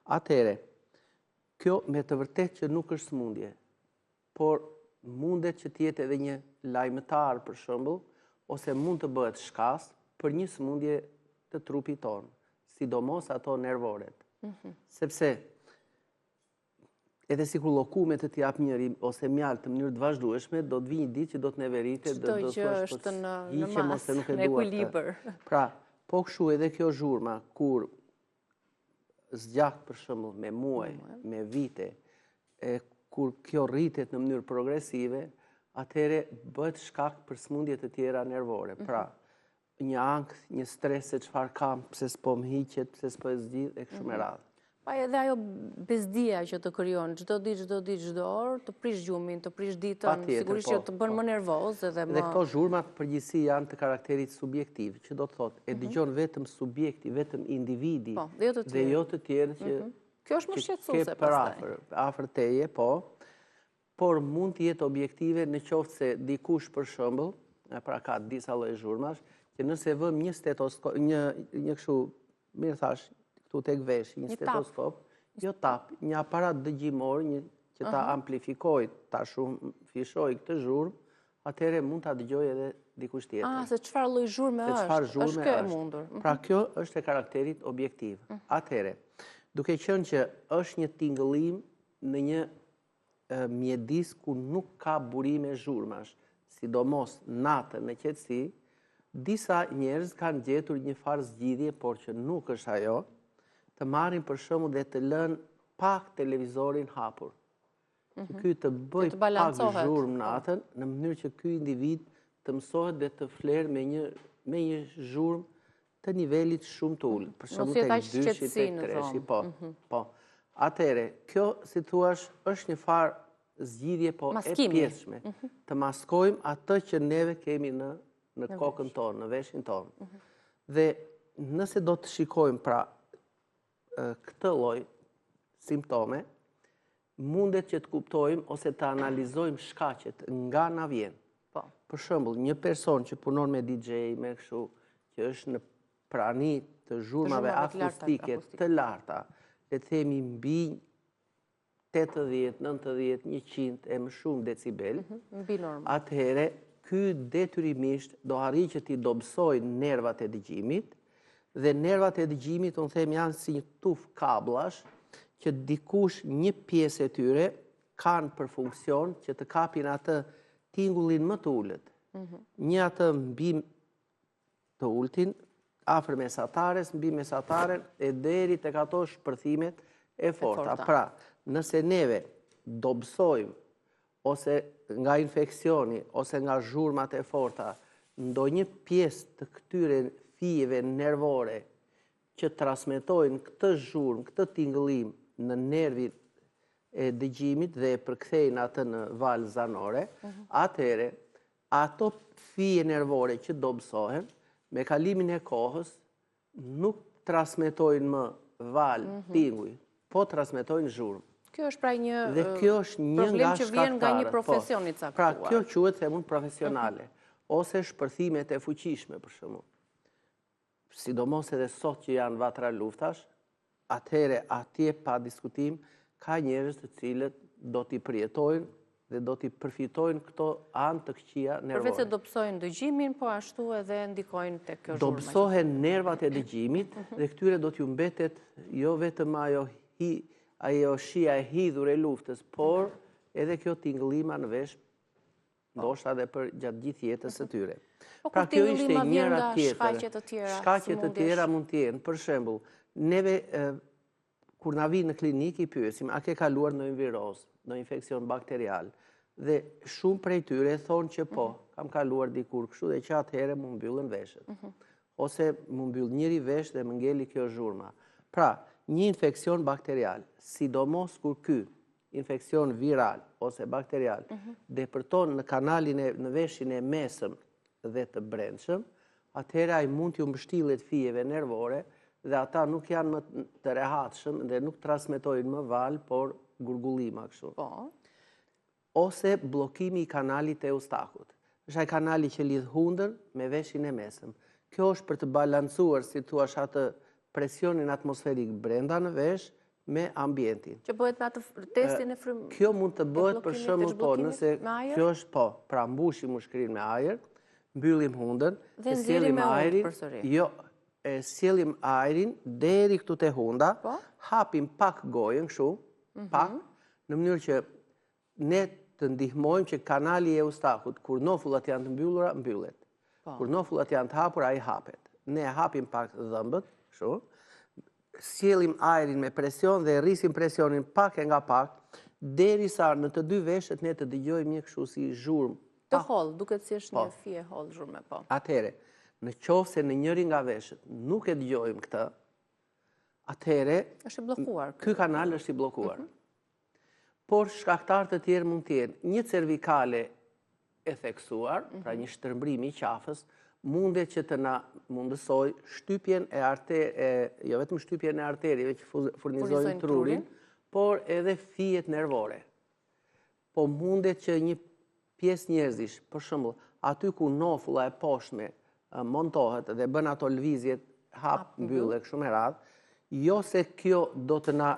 Atëhere, kjo me të vërtetë që nuk është sëmundje, por mundet që të jetë edhe një lajmëtar për shembull, ose mund të bëhet shkas për një sëmundje të trupit tonë, sidomos ato nervoret. Sepse edhe sikur llokumet të jap njëri ose mjalt në mënyrë të vazhdueshme, do të vijë një ditë që do të neverite, do të thosh është në mas, në ekuilibër. Pra, po kështu edhe kjo zhurma kur zgjat për shembull me muaj, me vite, kur kjo rritet në mënyrë progresive, atëhere bëhet shkak për sëmundje të tjera nervore. Pra, një ankth, një stres se çfarë kam, pse s'po më hiqet, pse s'po e zgjidh e kështu me radhë. Pa edhe ajo bezdia që të krijon çdo ditë, çdo orë, të prish gjumin, të prish ditën, sigurisht që të bën më nervoz edhe më. Dhe këto zhurmat përgjithësi janë të karakterit subjektiv, që do të thotë e dëgjon vetëm subjekti, vetëm individi dhe jo të tjerë që kjo është më shqetësuese pastaj. Afër teje, po, por mund të jetë objektive në qoftë se dikush për shembull, pra ka disa lloje zhurmash, që nëse vëm një stetoskop, një kështu, mirë thash, këtu tek vesh, një stetoskop, jo tap, një aparat dëgjimor, që ta amplifikoj, ta shumë fishoj këtë zhurmë, atëherë mund ta dëgjoj edhe dikush tjetër. Se çfarë lloj zhurme është kjo e mundur. Pra kjo është e karakterit objektiv. Atëherë, duke qenë që është një tingëllim në një mjedis ku nuk ka burime zhurmash, sidomos natën në qetësi, disa njerëz kanë gjetur një farë zgjidhje, por që nuk është ajo, të marrin për shembull dhe të lënë pak televizorin hapur. Që ky të bëj pak zhurmë natën, në mënyrë që ky individ të mësohet dhe të flerë me një zhurmë të nivelit shumë të ulët. Për shembull tek dyshi, tek treshi, po. Atëherë, kjo si thua është një farë zgjidhje po e pjesshme. Të maskojmë atë që neve kemi në kokën tonë, në veshin tonë. Dhe nëse do të shikojmë pra këtë lloj simptome, mundet që të kuptojmë ose të analizojmë shkaqet nga na vjen. Po. Për shembull, një person që punon me DJ, me kështu, që është në prani të zhurmave akustike të larta, le të themi mbi 80, 90, 100 e më shumë decibel, mbi normal. Atëherë, ky detyrimisht do arrijë që t'i dobësoj nervat e dëgjimit, dhe nervat e dëgjimit, unë them, janë si një tuf kabllash, që dikush një pjesë e tyre kanë për funksion që të kapin atë tingullin më të ulët. Një atë mbi të ultin, afër mesatares, mbi mesataren, e deri tek ato shpërthimet e forta. Pra, nëse neve dobësojmë, ose nga infeksioni, ose nga zhurmat e forta, ndonjë pjesë të këtyre fijeve nervore që transmetojnë këtë zhurmë, këtë tingëllim në nervin e dëgjimit dhe e përkthejnë atë në valë zanore, atëherë ato fije nervore që dobësohen, me kalimin e kohës, nuk transmetojnë më valë tinguj, po transmetojnë zhurmë. Kjo është pra një problem që vjen nga një profesion i caktuar. Pra, kjo quhet themun profesionale, ose shpërthimet e fuqishme, për shembull. Sidomos edhe sot që janë vatra luftash, atëherë atje pa diskutim, ka njerëz të cilët do t'i përjetojnë dhe do t'i përfitojnë këto anë të këqija nervore. Përveç se dobësojnë dëgjimin, po ashtu edhe ndikojnë tek kjo zhurmë. Dobësohen nervat e dëgjimit dhe këtyre do t'ju mbetet jo vetëm ajo shija e hidhur e luftës, por edhe kjo tingëllima në vesh, ndoshta edhe për gjatë gjithë jetës së tyre. Pra kjo ishte njëra tjetër. Shkaqe të tjera mund të jenë, për shembull, neve kur na vinë në klinikë i pyesim, a ke kaluar ndonjë viroz, ndonjë infeksion bakterial? Dhe shumë prej tyre thonë që po, kam kaluar dikur kështu dhe që atëherë më mbyllën veshët. Ose më mbyll njëri vesh dhe më ngeli kjo zhurma. Pra, një infeksion bakterial, sidomos kur ky infeksion viral ose bakterial depërton në kanalin në veshin e mesëm dhe të brendshëm, atëherë ai mund t'ju mbështillet fijeve nervore dhe ata nuk janë më të rehatshëm dhe nuk transmetojnë më valë, por gurgullima kështu. Ose bllokimi i kanalit të eustakut. Është ai kanali që lidh hundën me veshin e mesëm. Kjo është për të balancuar, si thua, atë presionin atmosferik brenda në vesh me ambientin. Që bëhet me atë testin e frym. Kjo mund të bëhet për shembull po, nëse kjo është po, pra mbushim mushkërin me ajër, mbyllim hundën, dhe sjellim ajrin përsëri. Jo, e sjellim ajrin deri këtu te hunda, hapim pak gojën kështu, pak, në mënyrë që ne të ndihmojmë që kanali e eustakut, kur nofullat janë të mbyllura, mbyllet. Kur nofullat janë të hapura, ai hapet. Ne hapim pak dhëmbët, kështu, sjellim ajrin me presion dhe rrisim presionin pak e nga pak, derisa në të dy veshët ne të dëgjojmë një kështu si zhurmë. Të hollë, duket si është një fije hollë zhurmë, po. Atëherë, në qoftë se në njëri nga veshët nuk e dëgjojmë këtë, atëherë është i bllokuar. Ky kanal është i bllokuar. Por shkaktarë të tjerë mund të jenë një cervikale e theksuar, pra një shtrëmbrim i qafës, mundet që të na mundësoj shtypjen e jo vetëm shtypjen e arterieve që furnizojnë trurin, por edhe fijet nervore. Po mundet që një pjesë njerëzish, për shembull, aty ku nofulla e poshtme montohet dhe bën ato lëvizjet hap mbyllë kështu me radhë, jo se kjo do të na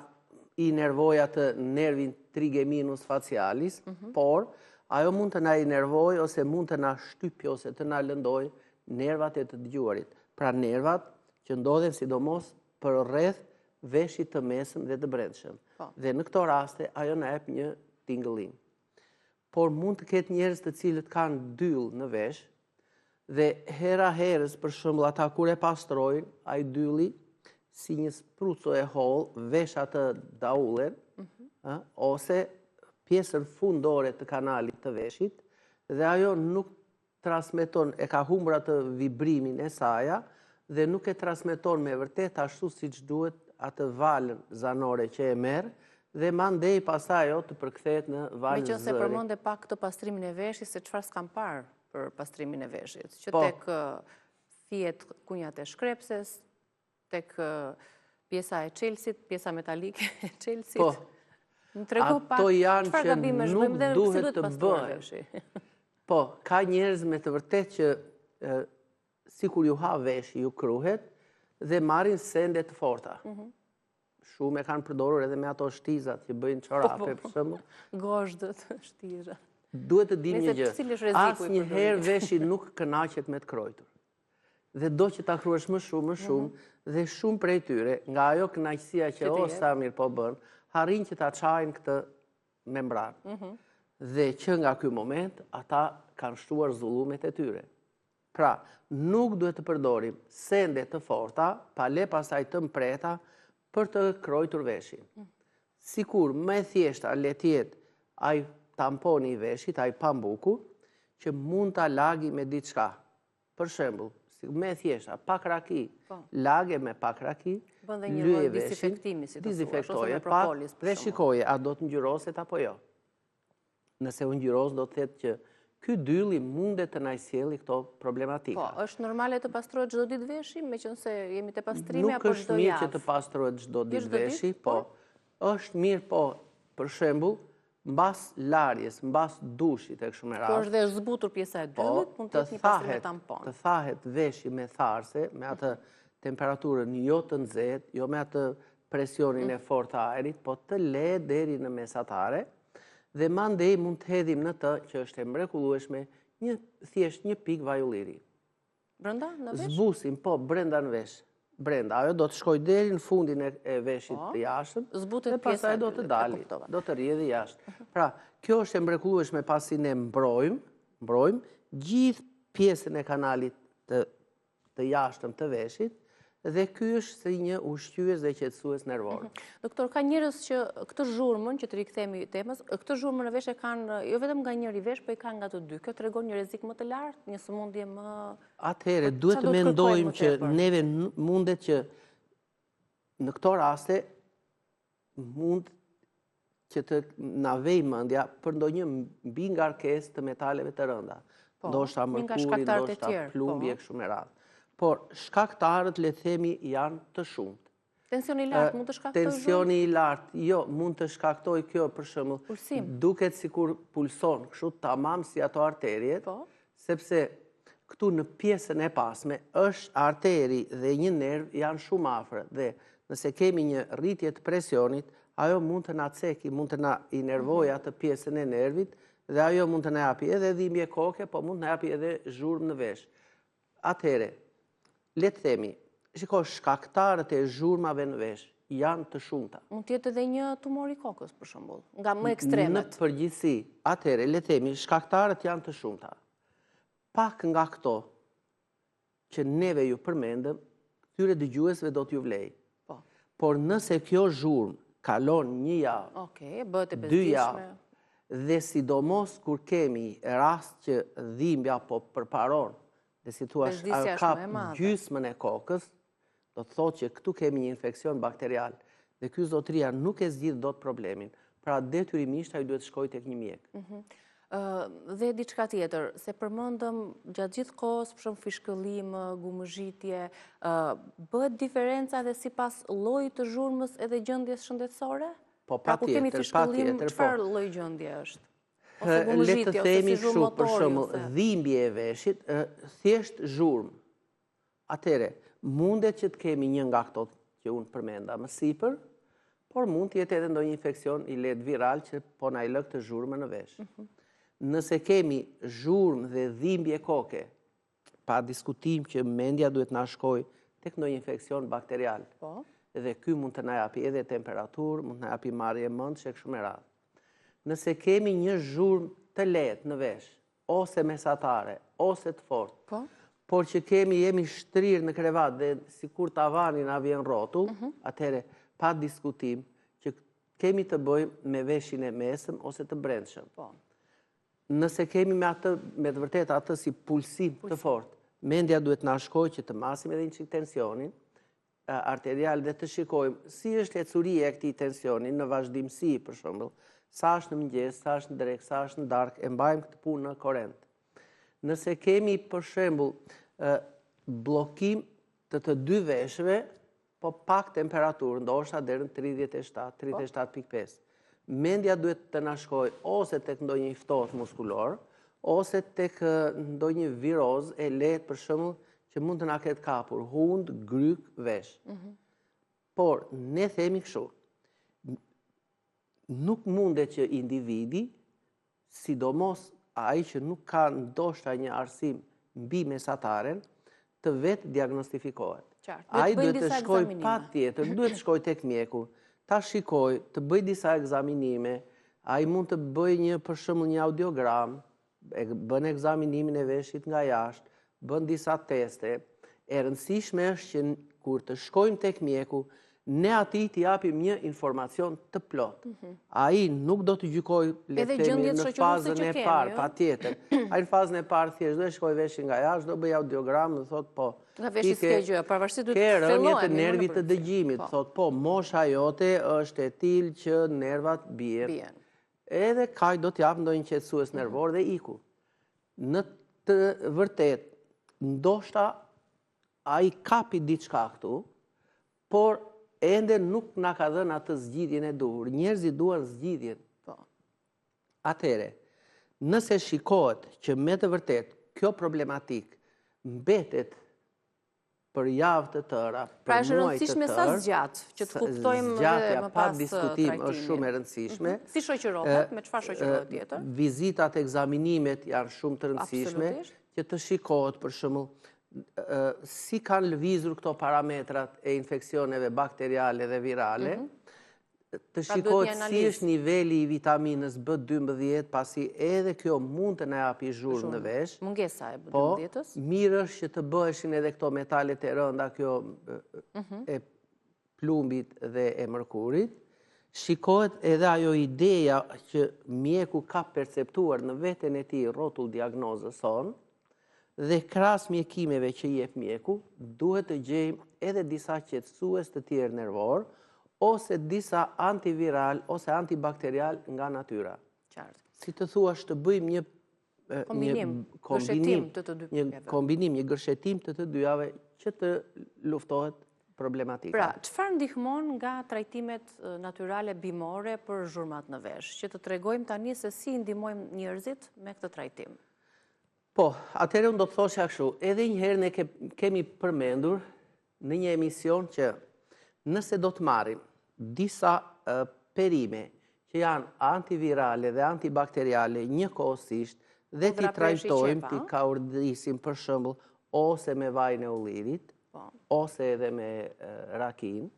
i nervoj atë nervin trigeminus facialis, por ajo mund të na i nervoj ose mund të na shtypjë ose të na lëndoj nervat e të dëgjuarit. Pra nervat që ndodhen sidomos për rreth veshit të mesëm dhe të brendshëm. Dhe në këto raste ajo na jep një tingëllim. Por mund të ketë njerëz të cilët kanë dyll në vesh dhe hera herës, për shembull, ata kur e pastrojnë, ai dylli si një spruco e hollë vesh atë daullen, ose pjesën fundore të kanalit të veshit, dhe ajo nuk transmeton, e ka humbur atë vibrimin e saja, dhe nuk e transmeton me vërtet ashtu siç duhet atë valën zanore që e merr, dhe mandej pasaj ajo të përkthehet në valë zëri. Meqense përmendë pak këtë pastrimin e veshit, se çfarë s'kam parë për pastrimin e veshit, që tek fijet kunjat e shkrepses, tek pjesa e Chelsea-t, pjesa metalike e Chelsea-t. Po, Më tregu pak, ato janë çfarë që gabimesh nuk bëjmë dhe si duhet duhet të pastruar bëhen. veshi? Po, ka njerëz me të vërtet që si kur ju ha veshi, ju kruhet dhe marrin sende të forta. Shumë e kanë përdorur edhe me ato shtizat që bëjnë çorape, për shembull. Gozhdët, shtizha. Duhet të dim një gjë. Cili është rreziku i Asnjëherë veshi nuk kënaqet me të krojtur. Dhe do që ta kruash më shumë, dhe shumë prej tyre, nga ajo kënaqësia që o sa mirë po bën, harrin që ta çajnë këtë membran. Dhe që nga ky moment, ata kanë shtuar zullumet e tyre. Pra, nuk duhet të përdorim sende të forta, pa le pasaj të mpreta, për të krojtur veshin. Sikur më e thjeshta le të jetë ai tamponi i veshit, ai pambuku, që mund ta lagi me diçka. Për shembull, me thjeshta, pak raki, lage me pak raki, lyej veshin, dezinfektoje pak dhe shikoje, a do të ngjyroset apo jo. Nëse u ngjyros, do të thotë që ky dylli mundet të na sjellë këto problematika. Po, është normale të pastrohet çdo ditë veshi, meqense jemi te pastrimi apo çdo javë? Nuk është mirë që të pastrohet çdo ditë veshi, po. Është mirë, po, për shembull, mbas larjes, mbas dushit e kështu me radhë. Po është dhe zbutur pjesa e dyllit, mund të jetë një pastrim me tampon. Të thahet veshi me tharse, me atë temperaturën jo të nxehtë, jo me atë presionin e fortë të ajrit, po të lehtë deri në mesatare, dhe mandej mund të hedhim në të që është e mrekullueshme thjesht një pikë vaj ulliri. Brenda në vesh? Zbusim, po, brenda në vesh. Brenda, ajo do të shkoj deri në fundin e veshit të jashtëm, dhe pastaj do të dali, do të rrjedhë jashtë. Pra, kjo është e mrekullueshme pasi ne mbrojmë gjithë pjesën e kanalit të jashtëm të veshit, dhe ky është si një ushqyes dhe qetësues nervor. Doktor, ka njerëz që këtë zhurmën, që të rikthehemi temës, këtë zhurmën në vesh e kanë jo vetëm nga njëri vesh, po i kanë nga të dy. Kjo tregon një rrezik më të lartë, një sëmundje më... Atëherë, duhet të mendojmë që neve mundet që në këto raste mund që të na vej mendja për ndonjë mbingarkesë të metaleve të rënda. Ndoshta mërkuri, ndoshta plumbi e kështu me radhë. Por shkaktarët, le themi, janë të shumtë. Tensioni i lartë mund të shkaktojë? Tensioni i lartë, jo, mund të shkaktojë kjo, për shembull. Pulsim. Duket sikur pulson, kështu tamam si ato arteriet, sepse këtu në pjesën e pasme është arteri dhe një nerv janë shumë afër, dhe nëse kemi një rritje të presionit, ajo mund të na ceki, mund të na inervojë atë pjesën e nervit, dhe ajo mund të na japi edhe dhimbje koke, po mund të na japi edhe zhurmë në vesh. Atëherë, le të themi, shiko, shkaktarët e zhurmave në vesh janë të shumta. Mund të jetë edhe një tumor i kokës, për shembull, nga më ekstremet. Në përgjithësi, atëherë, le të themi, shkaktarët janë të shumta. Pak nga këto që neve ju përmendëm, këtyre dëgjuesve do t'ju vlej. Por nëse kjo zhurmë kalon një javë, 2 javë, dhe sidomos kur kemi rast që dhimbja po përparon, dhe si thua ajo kap gjysmën e kokës, do të thotë që këtu kemi një infekcion bakterial, dhe ky zotëria nuk e zgjidh dot problemin. Pra detyrimisht ai duhet shkojë tek një mjek. Dhe diçka tjetër, se përmendëm gjatë gjithë kohës, për shembull fishkëllim, gumëzhitje, bëhet diferenca edhe sipas llojit të zhurmës edhe gjendjes shëndetësore? Po patjetër, çfarë lloj gjendje është? Le të themi kështu, për shembull, dhimbje e veshit, thjesht zhurmë. Atëre, mundet që të kemi një nga këto që unë përmenda më sipër, por mund të jetë edhe ndonjë infeksion i lehtë viral që po na i lë këtë zhurmë në vesh. Nëse kemi zhurmë dhe dhimbje koke, pa diskutim që mendja duhet na shkojë tek ndonjë infeksion bakterial. Dhe ky mund të na japi edhe temperaturë, mund të na japi marrje mendsh e kështu me radhë. Nëse kemi një zhurmë të lehtë në vesh, ose mesatare, ose të fortë, por që jemi shtrirë në krevat dhe sikur tavani na vjen rrotull, atëherë pa diskutim që kemi të bëjmë me veshin e mesëm ose të brendshëm. Nëse kemi me të vërtetë atë si pulsim të fortë, mendja duhet na shkojë që të masim edhe një çik tensionin arterial dhe të shikojmë si është ecuria e këtij tensioni në vazhdimsi, për shembull, sa është në mëngjes, sa është në drekë, sa është në darkë, e mbajmë këtë punë në korrent. Nëse kemi, për shembull, bllokim të dy veshëve, po pak temperaturë, ndoshta deri në 37, 37.5. Mendja duhet të na shkojë ose tek ndonjë ftohtë muskulor, ose tek ndonjë viroz e lehtë për shembull që mund të na ketë kapur hund, gryk, vesh. Por ne themi kështu, nuk mundet që individi, sidomos ai që nuk ka ndoshta një arsim mbi mesataren, të vetë diagnostifikohet. Ai duhet të shkojë patjetër, duhet të shkojë tek mjeku, ta shikoj, të bëj disa ekzaminime, ai mund të bëj për shembull një audiogram, bën ekzaminimin e veshit nga jashtë, bën disa teste. E rëndësishme është që kur të shkojmë tek mjeku, ne atij t'i japim një informacion të plot. Ai nuk do të gjykojë le të themi në fazën e parë, patjetër. Ai në fazën e parë thjesht do të shkojë veshin nga jashtë, do bëj audiogram, do thotë po. Nga veshi s'ke gjë, pavarësisht duhet të fillojë fillojmë të nervit të dëgjimit, thotë po, mosha jote është e tillë që nervat bien. Edhe kaj do t'jap ndonjë qetësues nervor dhe iku. Në të vërtet, ndoshta ai kapi diçka këtu, por ende nuk na ka dhënë atë zgjidhjen e duhur. Njerëzit duan zgjidhjen. Atëre, nëse shikohet që me të vërtet kjo problematik mbetet për javë të tëra, për muaj të tërë, është rëndësishme sa zgjat, që të kuptojmë edhe më pas diskutim është shumë e rëndësishme. Si shoqërohet, me çfarë shoqërohet tjetër? Vizitat, ekzaminimet janë shumë të rëndësishme, që të shikohet për shembull si kanë lëvizur këto parametrat e infeksioneve bakteriale dhe virale, të shikohet si është niveli i vitaminës B12, pasi edhe kjo mund të na japi zhurmë në vesh. Mungesa e B12-s. Po, mirë është që të bëheshin edhe këto metalet e rënda, kjo e plumbit dhe e mërkurit. Shikohet edhe ajo ideja që mjeku ka perceptuar në veten e tij rrotull diagnozës sonë, dhe krahas mjekimeve që jep mjeku, duhet të gjejmë edhe disa qetësues të tjerë nervor, ose disa antiviral ose antibakterial nga natyra. Si të thuash, të bëjmë një kombinim, një gërshetim të të dyjave që të luftohet problematika. Pra, çfarë ndihmon nga trajtimet natyrale bimore për zhurmat në vesh, që të tregojmë tani se si ndihmojmë njerëzit me këtë trajtim? Po, atëherë unë do të thosha kështu, edhe një herë ne kemi përmendur në një emision që nëse do të marrim disa perime që janë antivirale dhe antibakteriale njëkohësisht dhe t'i trajtojmë, t'i kaurdisim për shembull ose me vajin e ullirit, ose edhe me rakin,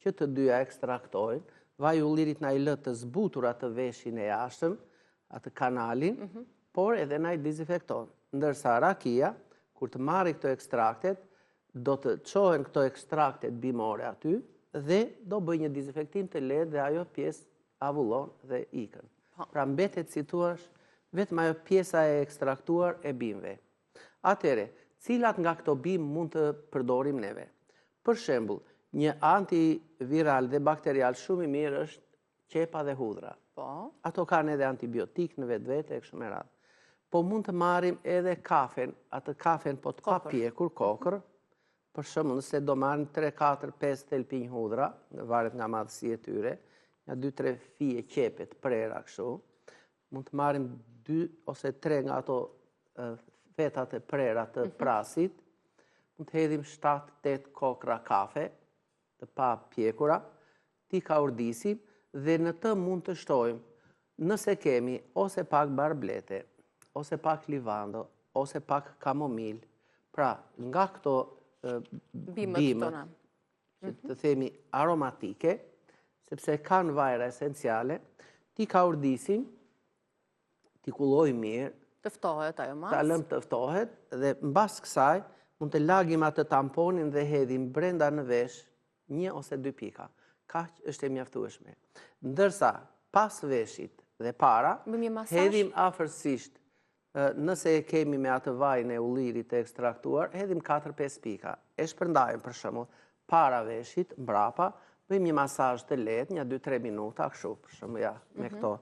që të dyja ekstraktojnë, vaji i ullirit na i lë të zbutur atë veshin e jashtëm, atë kanalin, por edhe na i dezinfekton. Ndërsa rakia, kur të marri këto ekstraktet, do të çohen këto ekstraktet bimore aty dhe do bëj një dezinfektim të lehtë dhe ajo pjesë avullon dhe ikën. Pra mbetet si thua vetëm ajo pjesa e ekstraktuar e bimëve. Atëre, cilat nga këto bimë mund të përdorim neve? Për shembull, një antiviral dhe bakterial shumë i mirë është qepa dhe hudhra. Ato kanë edhe antibiotik në vetvete e kështu me radhë. Po mund të marrim edhe kafen, atë kafen po të papjekur, kokër, për shembull nëse do marrim 3, 4, 5 telpinj hudhra, varet nga madhësia e tyre, nga 2-3 fije qepe të prera kështu, mund të marrim 2 ose 3 nga ato fetat e prera të prasit, mund të hedhim 7-8 kokra kafe të papjekura, t'i kaurdisim dhe në të mund të shtojmë, nëse kemi ose pak barblete, ose pak livando, ose pak kamomil, pra nga këto bimët, që të themi aromatike, sepse kanë vajra esenciale, t'i kaurdisim, t'i kullojmë mirë, të ftohet ajo mas, ta lëm të ftohet, dhe mbas kësaj mund të lagim atë tamponin dhe hedhim brenda në vesh 1 ose 2 pika. Kaq është e mjaftueshme. Ndërsa pas veshit dhe para, hedhim afërsisht, nëse kemi me atë vajin e ullirit të ekstraktuar, hedhim 4-5 pika. E shpërndajmë për shembull para veshit, mbrapa, bëjmë një masazh të lehtë, një 2-3 minuta, kështu, për shembull me këto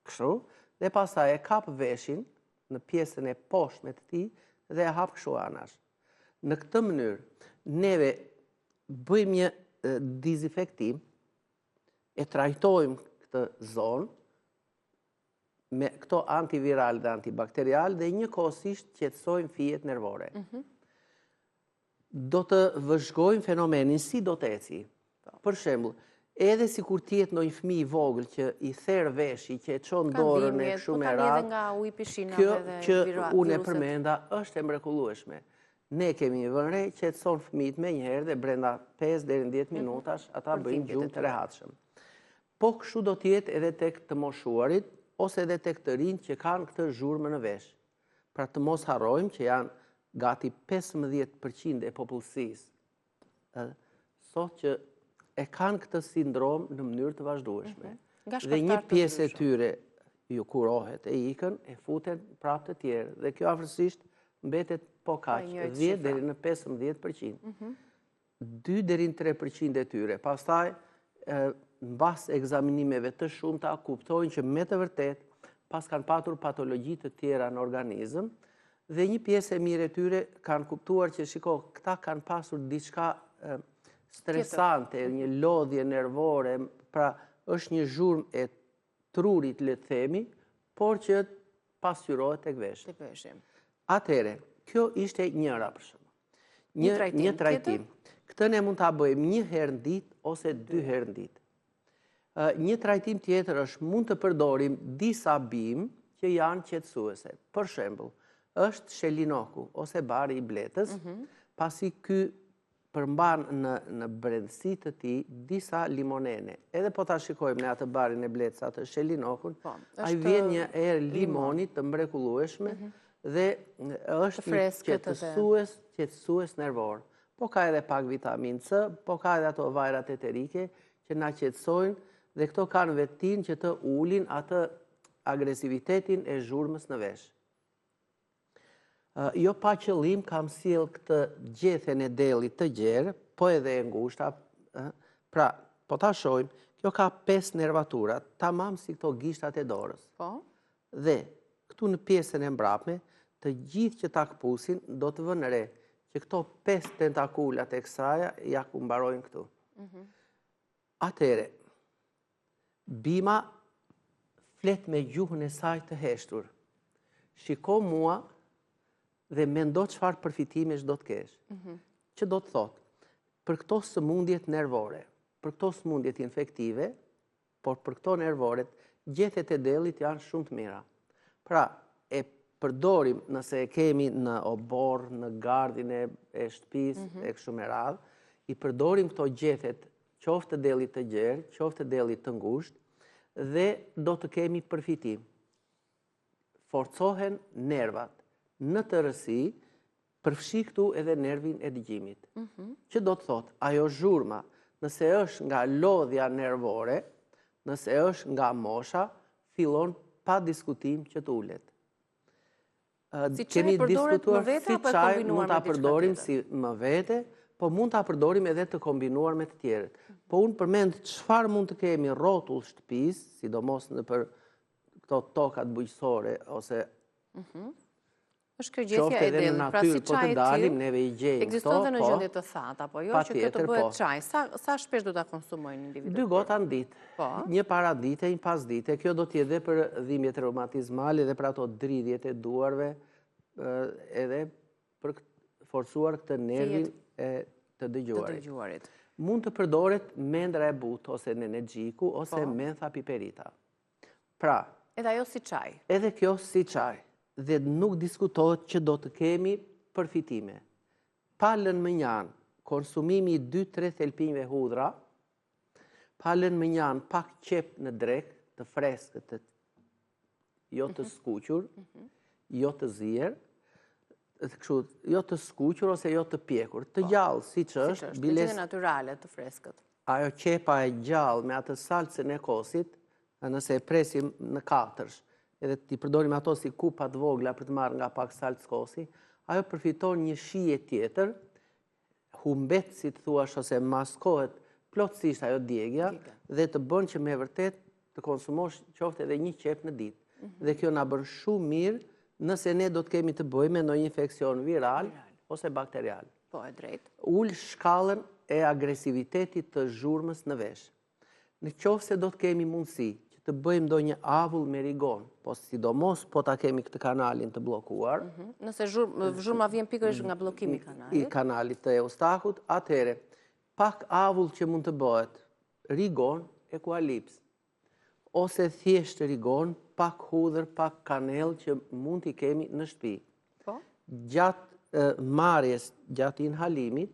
kështu, dhe pastaj e kap veshin në pjesën e poshtme të tij dhe e hap kështu anash. Në këtë mënyrë, neve bëjmë një dezinfektim, e trajtojmë këtë zonë me këto antiviral dhe antibakterial dhe njëkohësisht qetësojmë fijet nervore. Do të vëzhgojmë fenomenin si do të eci. Për shembull, edhe si kur tjetë ndonjë fëmijë i vogël që i therë veshi, që e çon dorën e kështu me radhë, kjo që unë e përmenda është e mrekullueshme. Ne kemi vënë re, qetëson fëmijët me njëherë dhe brenda 5 deri në 10 minutash ata bëjnë gjumë të rehatshëm. Po kështu do t'jetë edhe tek të moshuarit ose edhe tek të rinj që kanë këtë zhurmë në vesh. Pra të mos harrojmë që janë gati 15% e popullsisë sot që e kanë këtë sindrom në mënyrë të vazhdueshme. Dhe një pjesë e tyre ju kurohet e ikën, e futen prapë të tjerë. Dhe kjo afërsisht mbetet po kaq, 10 deri në 15%. 2 deri në 3% e tyre. Pastaj, mbas ekzaminimeve të shumta, kuptojnë që me të vërtet pas kanë patur patologji të tjera në organizëm, dhe një pjesë e mirë e tyre kanë kuptuar që shiko, këta kanë pasur diçka stresante, një lodhje nervore, pra është një zhurmë e trurit, le të themi, por që pasqyrohet tek veshë. Atëherë, kjo ishte njëra për shembull. Një trajtim. Këtë ne mund ta bëjmë një herë në ditë ose 2 herë në ditë. Një trajtim tjetër është mund të përdorim disa bimë që janë qetësuese. Për shembull, është shelinoku ose bari i bletës, pasi ky përmban në brendësi të tij disa limonene. Edhe po ta shikojmë ne atë barin e bletës, atë shelinokun, ai vjen një erë limoni të mrekullueshme dhe është një qetësues nervor. Po ka edhe pak vitamin C, po ka edhe ato vajrat eterike që na qetësojnë dhe këto kanë vetin që të ulin atë agresivitetin e zhurmës në vesh. Jo pa qëllim kam sjell këtë gjethen e dellit të gjerë, po edhe e ngushta. Pra, po ta shohim, kjo ka 5 nervatura, tamam si këto gishtat e dorës. Dhe këtu në pjesën e mbrapme, të gjithë që ta këpusin do të vënë re që këto 5 tentakulat e kësaja ja ku mbarojnë këtu. Atëre, bima flet me gjuhën e saj të heshtur. Shiko mua dhe mendo çfarë përfitimesh do të kesh. Që do të thotë, për këto sëmundjet nervore, për këto sëmundjet infektive, por për këto nervoret, gjethet e dellit janë shumë të mira. Pra, e përdorim nëse e kemi në obor, në gardhin e shtëpisë, e kështu me radhë, i përdorim këto gjethet, qoftë të dellit të gjerë, qoftë të dellit të ngushtë, dhe do të kemi përfitim. Forcohen nervat. Në të rësi, përfshi këtu edhe nervin e dëgjimit. Që do të thotë, ajo zhurma, nëse është nga lodhja nervore, nëse është nga mosha, fillon pa diskutim që të ulet. Kemi diskutuar si çaj mund ta përdorim si më vete, po mund ta përdorim edhe të kombinuar me të tjerët. Po unë përmend çfarë mund të kemi rrotull shtëpisë, sidomos në për këto tokat bujqësore ose është kjo gjethja e dellit, pra si çaj e tillë, ekziston dhe në gjendje të thatë, apo jo që kjo të bëhet çaj. Sa shpesh do ta konsumojnë individët? 2 gota në ditë. Një para dite, një pas dite. Kjo do t'jetë dhe për dhimbjet reumatizmale dhe për ato dridhjet e duarve, edhe për forcuar këtë nervin e të dëgjuarit. Mund të përdoret mendra e butë ose nenexhiku ose mentha piperita. Pra, edhe ajo si çaj. Edhe kjo si çaj. Dhe nuk diskutohet që do të kemi përfitime. Pa lënë mënjan, konsumimi 2-3 thelpinjve hudhra, pa lënë mënjan pak qep në drek, të freskët, jo të skuqur, jo të zier, jo të skuqur ose jo të pjekur, të gjallë, si që është, biles natyrale të freskët. Ajo qepa e gjallë me atë salcën e kosit, nëse e presim në katërsh, edhe t'i përdorim ato si kupat vogla për të marrë nga pak salcë kosi, ajo përfiton një shije tjetër, humbet, si të thuash, ose maskohet plotësisht ajo djegja, dhe të bën që me vërtet të konsumosh qoftë edhe një qep në ditë. Dhe kjo na bën shumë mirë nëse ne do të kemi të bëjmë me ndonjë infeksion viral ose bakterial. Po, e drejtë. Ul shkallën e agresivitetit të zhurmës në vesh. Në qoftë se do të kemi mundësi që të bëjmë ndonjë avull me rigon, po sidomos po ta kemi këtë kanalin të bllokuar, Nëse zhurma vjen pikërisht nga bllokimi i i kanalit të eustakut, atëherë pak avull që mund të bëhet, rigon e kualips, ose thjesht rigon, pak hudhër, pak kanell që mund t'i kemi në shtëpi. Po? Gjatë marrjes, gjatë inhalimit,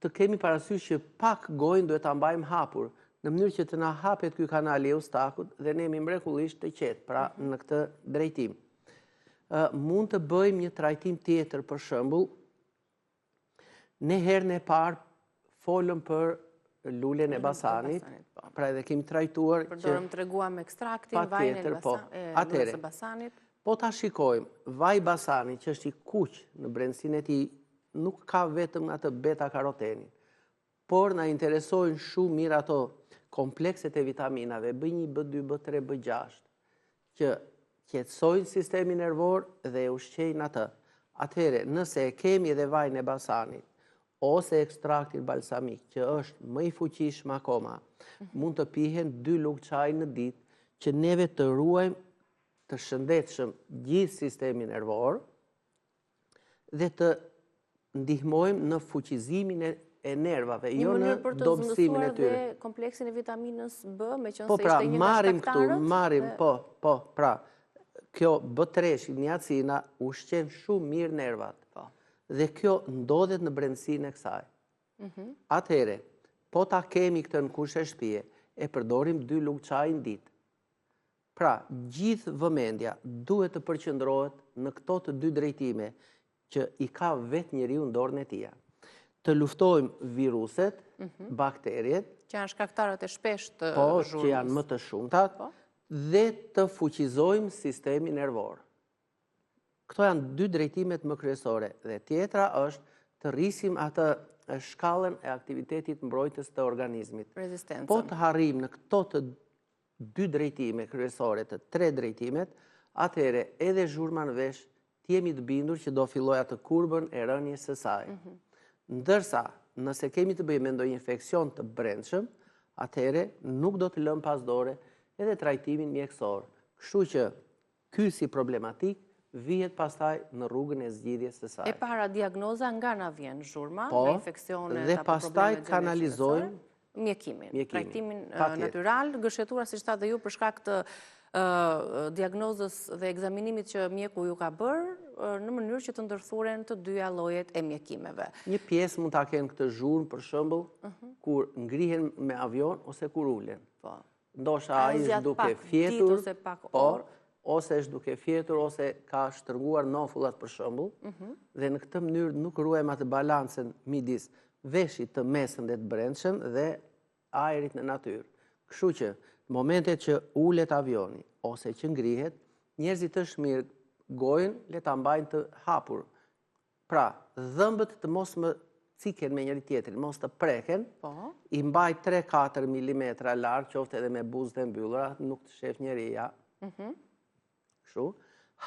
të kemi parasysh që pak gojën duhet ta mbajmë hapur, në mënyrë që të na hapet ky kanali i eustakut dhe ne jemi mrekullisht të qetë, pra në këtë drejtim. Mund të bëjmë një trajtim tjetër, për shembull, ne herën e parë folëm për lulen e basanit, pra edhe kemi trajtuar që Përdorëm treguam ekstraktin, vajin e lulës së basanit. po ta shikojmë, vaj basani që është i kuq në brendësinë e tij, nuk ka vetëm atë beta-karotenin, por na interesojnë shumë mirë ato komplekset e vitaminave, B1, B2, B3, B6, që qetësojnë sistemi nervor dhe e ushqejnë atë. Atëherë, nëse e kemi edhe vajin e basanit, ose ekstraktin balsamik, që është më i fuqishëm akoma, mund të pihen 2 lugë çaj në ditë, që neve të ruajmë të shëndetshëm gjithë sistemi nervor dhe të ndihmojmë në fuqizimin e nervave, jo në dobësimin e tyre. Një mënyrë për të zëvendësuar dhe kompleksin e vitaminës B, me qënë Po se pra, ishte një nga shkaktarët. Pra, kjo B3, niacina, ushqen shumë mirë nervat. Dhe kjo ndodhet në brendësinë e kësaj. Atëhere, po ta kemi këtë në kushe shtëpie, e përdorim 2 lugë çaj në ditë. Pra, gjithë vëmendja duhet të përqendrohet në këto të 2 drejtime që i ka vetë njeriu në dorën e tij. Të luftojmë viruset, bakteriet, që janë shkaktarët e shpesh të zhurmës. që janë më të shumtat, dhe të fuqizojmë sistemi nervor. Këto janë 2 drejtimet më kryesore, dhe tjetra është të rrisim atë shkallën e aktivitetit mbrojtës të organizmit. Rezistencën. Po të harrim në këto të 2 drejtime kryesore, të 3 drejtimet, atëhere edhe zhurma në vesh, t'jemi të bindur që do filloj atë kurbën e rënjes së saj. Ndërsa, nëse kemi të bëjmë ndonjë infeksion të brendshëm, atëhere nuk do të lëmë pas dore edhe trajtimin mjekësor. Kështu që ky si problematik vihet pastaj në rrugën e zgjidhjes së saj. E para diagnoza nga na vjen zhurma, Po, me infeksionet dhe apo pastaj problemet kanalizojmë mjekimin, trajtimin patjetër. natyral, gëshetura siç thatë dhe ju për shkak të diagnozës dhe ekzaminimit që mjeku ju ka bërë, në mënyrë që të ndërthuren të dyja llojet e mjekimeve. Një pjesë mund ta kenë këtë zhurmë, për shembull, kur ngrihen me avion ose kur ulen. Po. Ndoshta ai është duke fjetur, ose pak orë. ose është duke fjetur, ose ka shtrënguar nofullat, për shembull, dhe në këtë mënyrë nuk ruajmë atë balancën midis veshit të mesëm dhe të brendshëm dhe ajrit në natyrë. Kështu që në momentet që ulet avioni ose që ngrihet, njerëzit është mirë gojën le ta mbajnë të hapur. Pra, dhëmbët të mos më ciken me njëri tjetrin, mos të preken, i mbaj 3-4 mm larg, qoftë edhe me buzët e mbyllura, nuk të shef njeria. Kështu,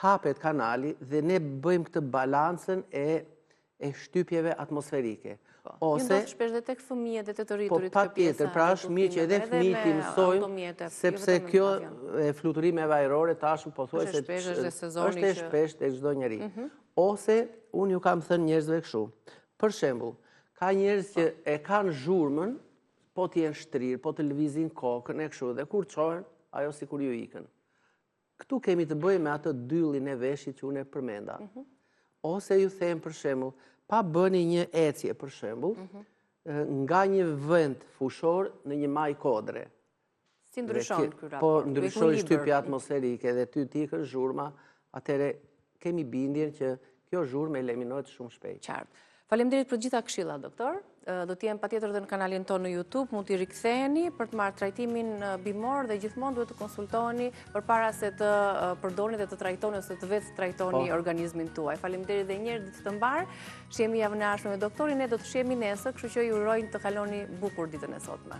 hapet kanali dhe ne bëjmë këtë balancën e shtypjeve atmosferike. Ju ndodh shpesh dhe tek fëmijët dhe të rriturit Po patjetër, pra është mirë që edhe fëmijët i mësojmë, sepse kjo e fluturimeve ajrore tashmë pothuajse është e shpesh tek çdo njeri. Ose unë ju kam thënë njerëzve kështu. Për shembull, ka njerëz që e kanë zhurmën, po të jenë shtrirë, po të lëvizin kokën e kështu dhe kur çohen, ajo sikur ju ikën. Këtu kemi të bëjmë me atë dyllin e veshit që unë e përmenda. Ose ju them për shembull, pa bëni një ecje, për shembull, nga një vend fushor në një maj kodre. Si ndryshon ky raport? Po ndryshon shtypja atmosferike dhe ty t'ikën zhurma, atëre kemi bindjen që kjo zhurmë eliminohet shumë shpejt. Qartë. Faleminderit për gjitha këshilla, doktor. Do të jem patjetër edhe në kanalin tonë në YouTube, mund t'i riktheheni për të marrë trajtimin bimor dhe gjithmonë duhet të konsultoheni përpara se të përdorni dhe të trajtoni ose të vetë trajtoni organizmin tuaj. Faleminderit edhe një herë, ditë të mbar. Shihemi javën e ardhshme me doktorin, ne do të shihemi nesër, kështu që ju uroj të kaloni bukur ditën e sotme.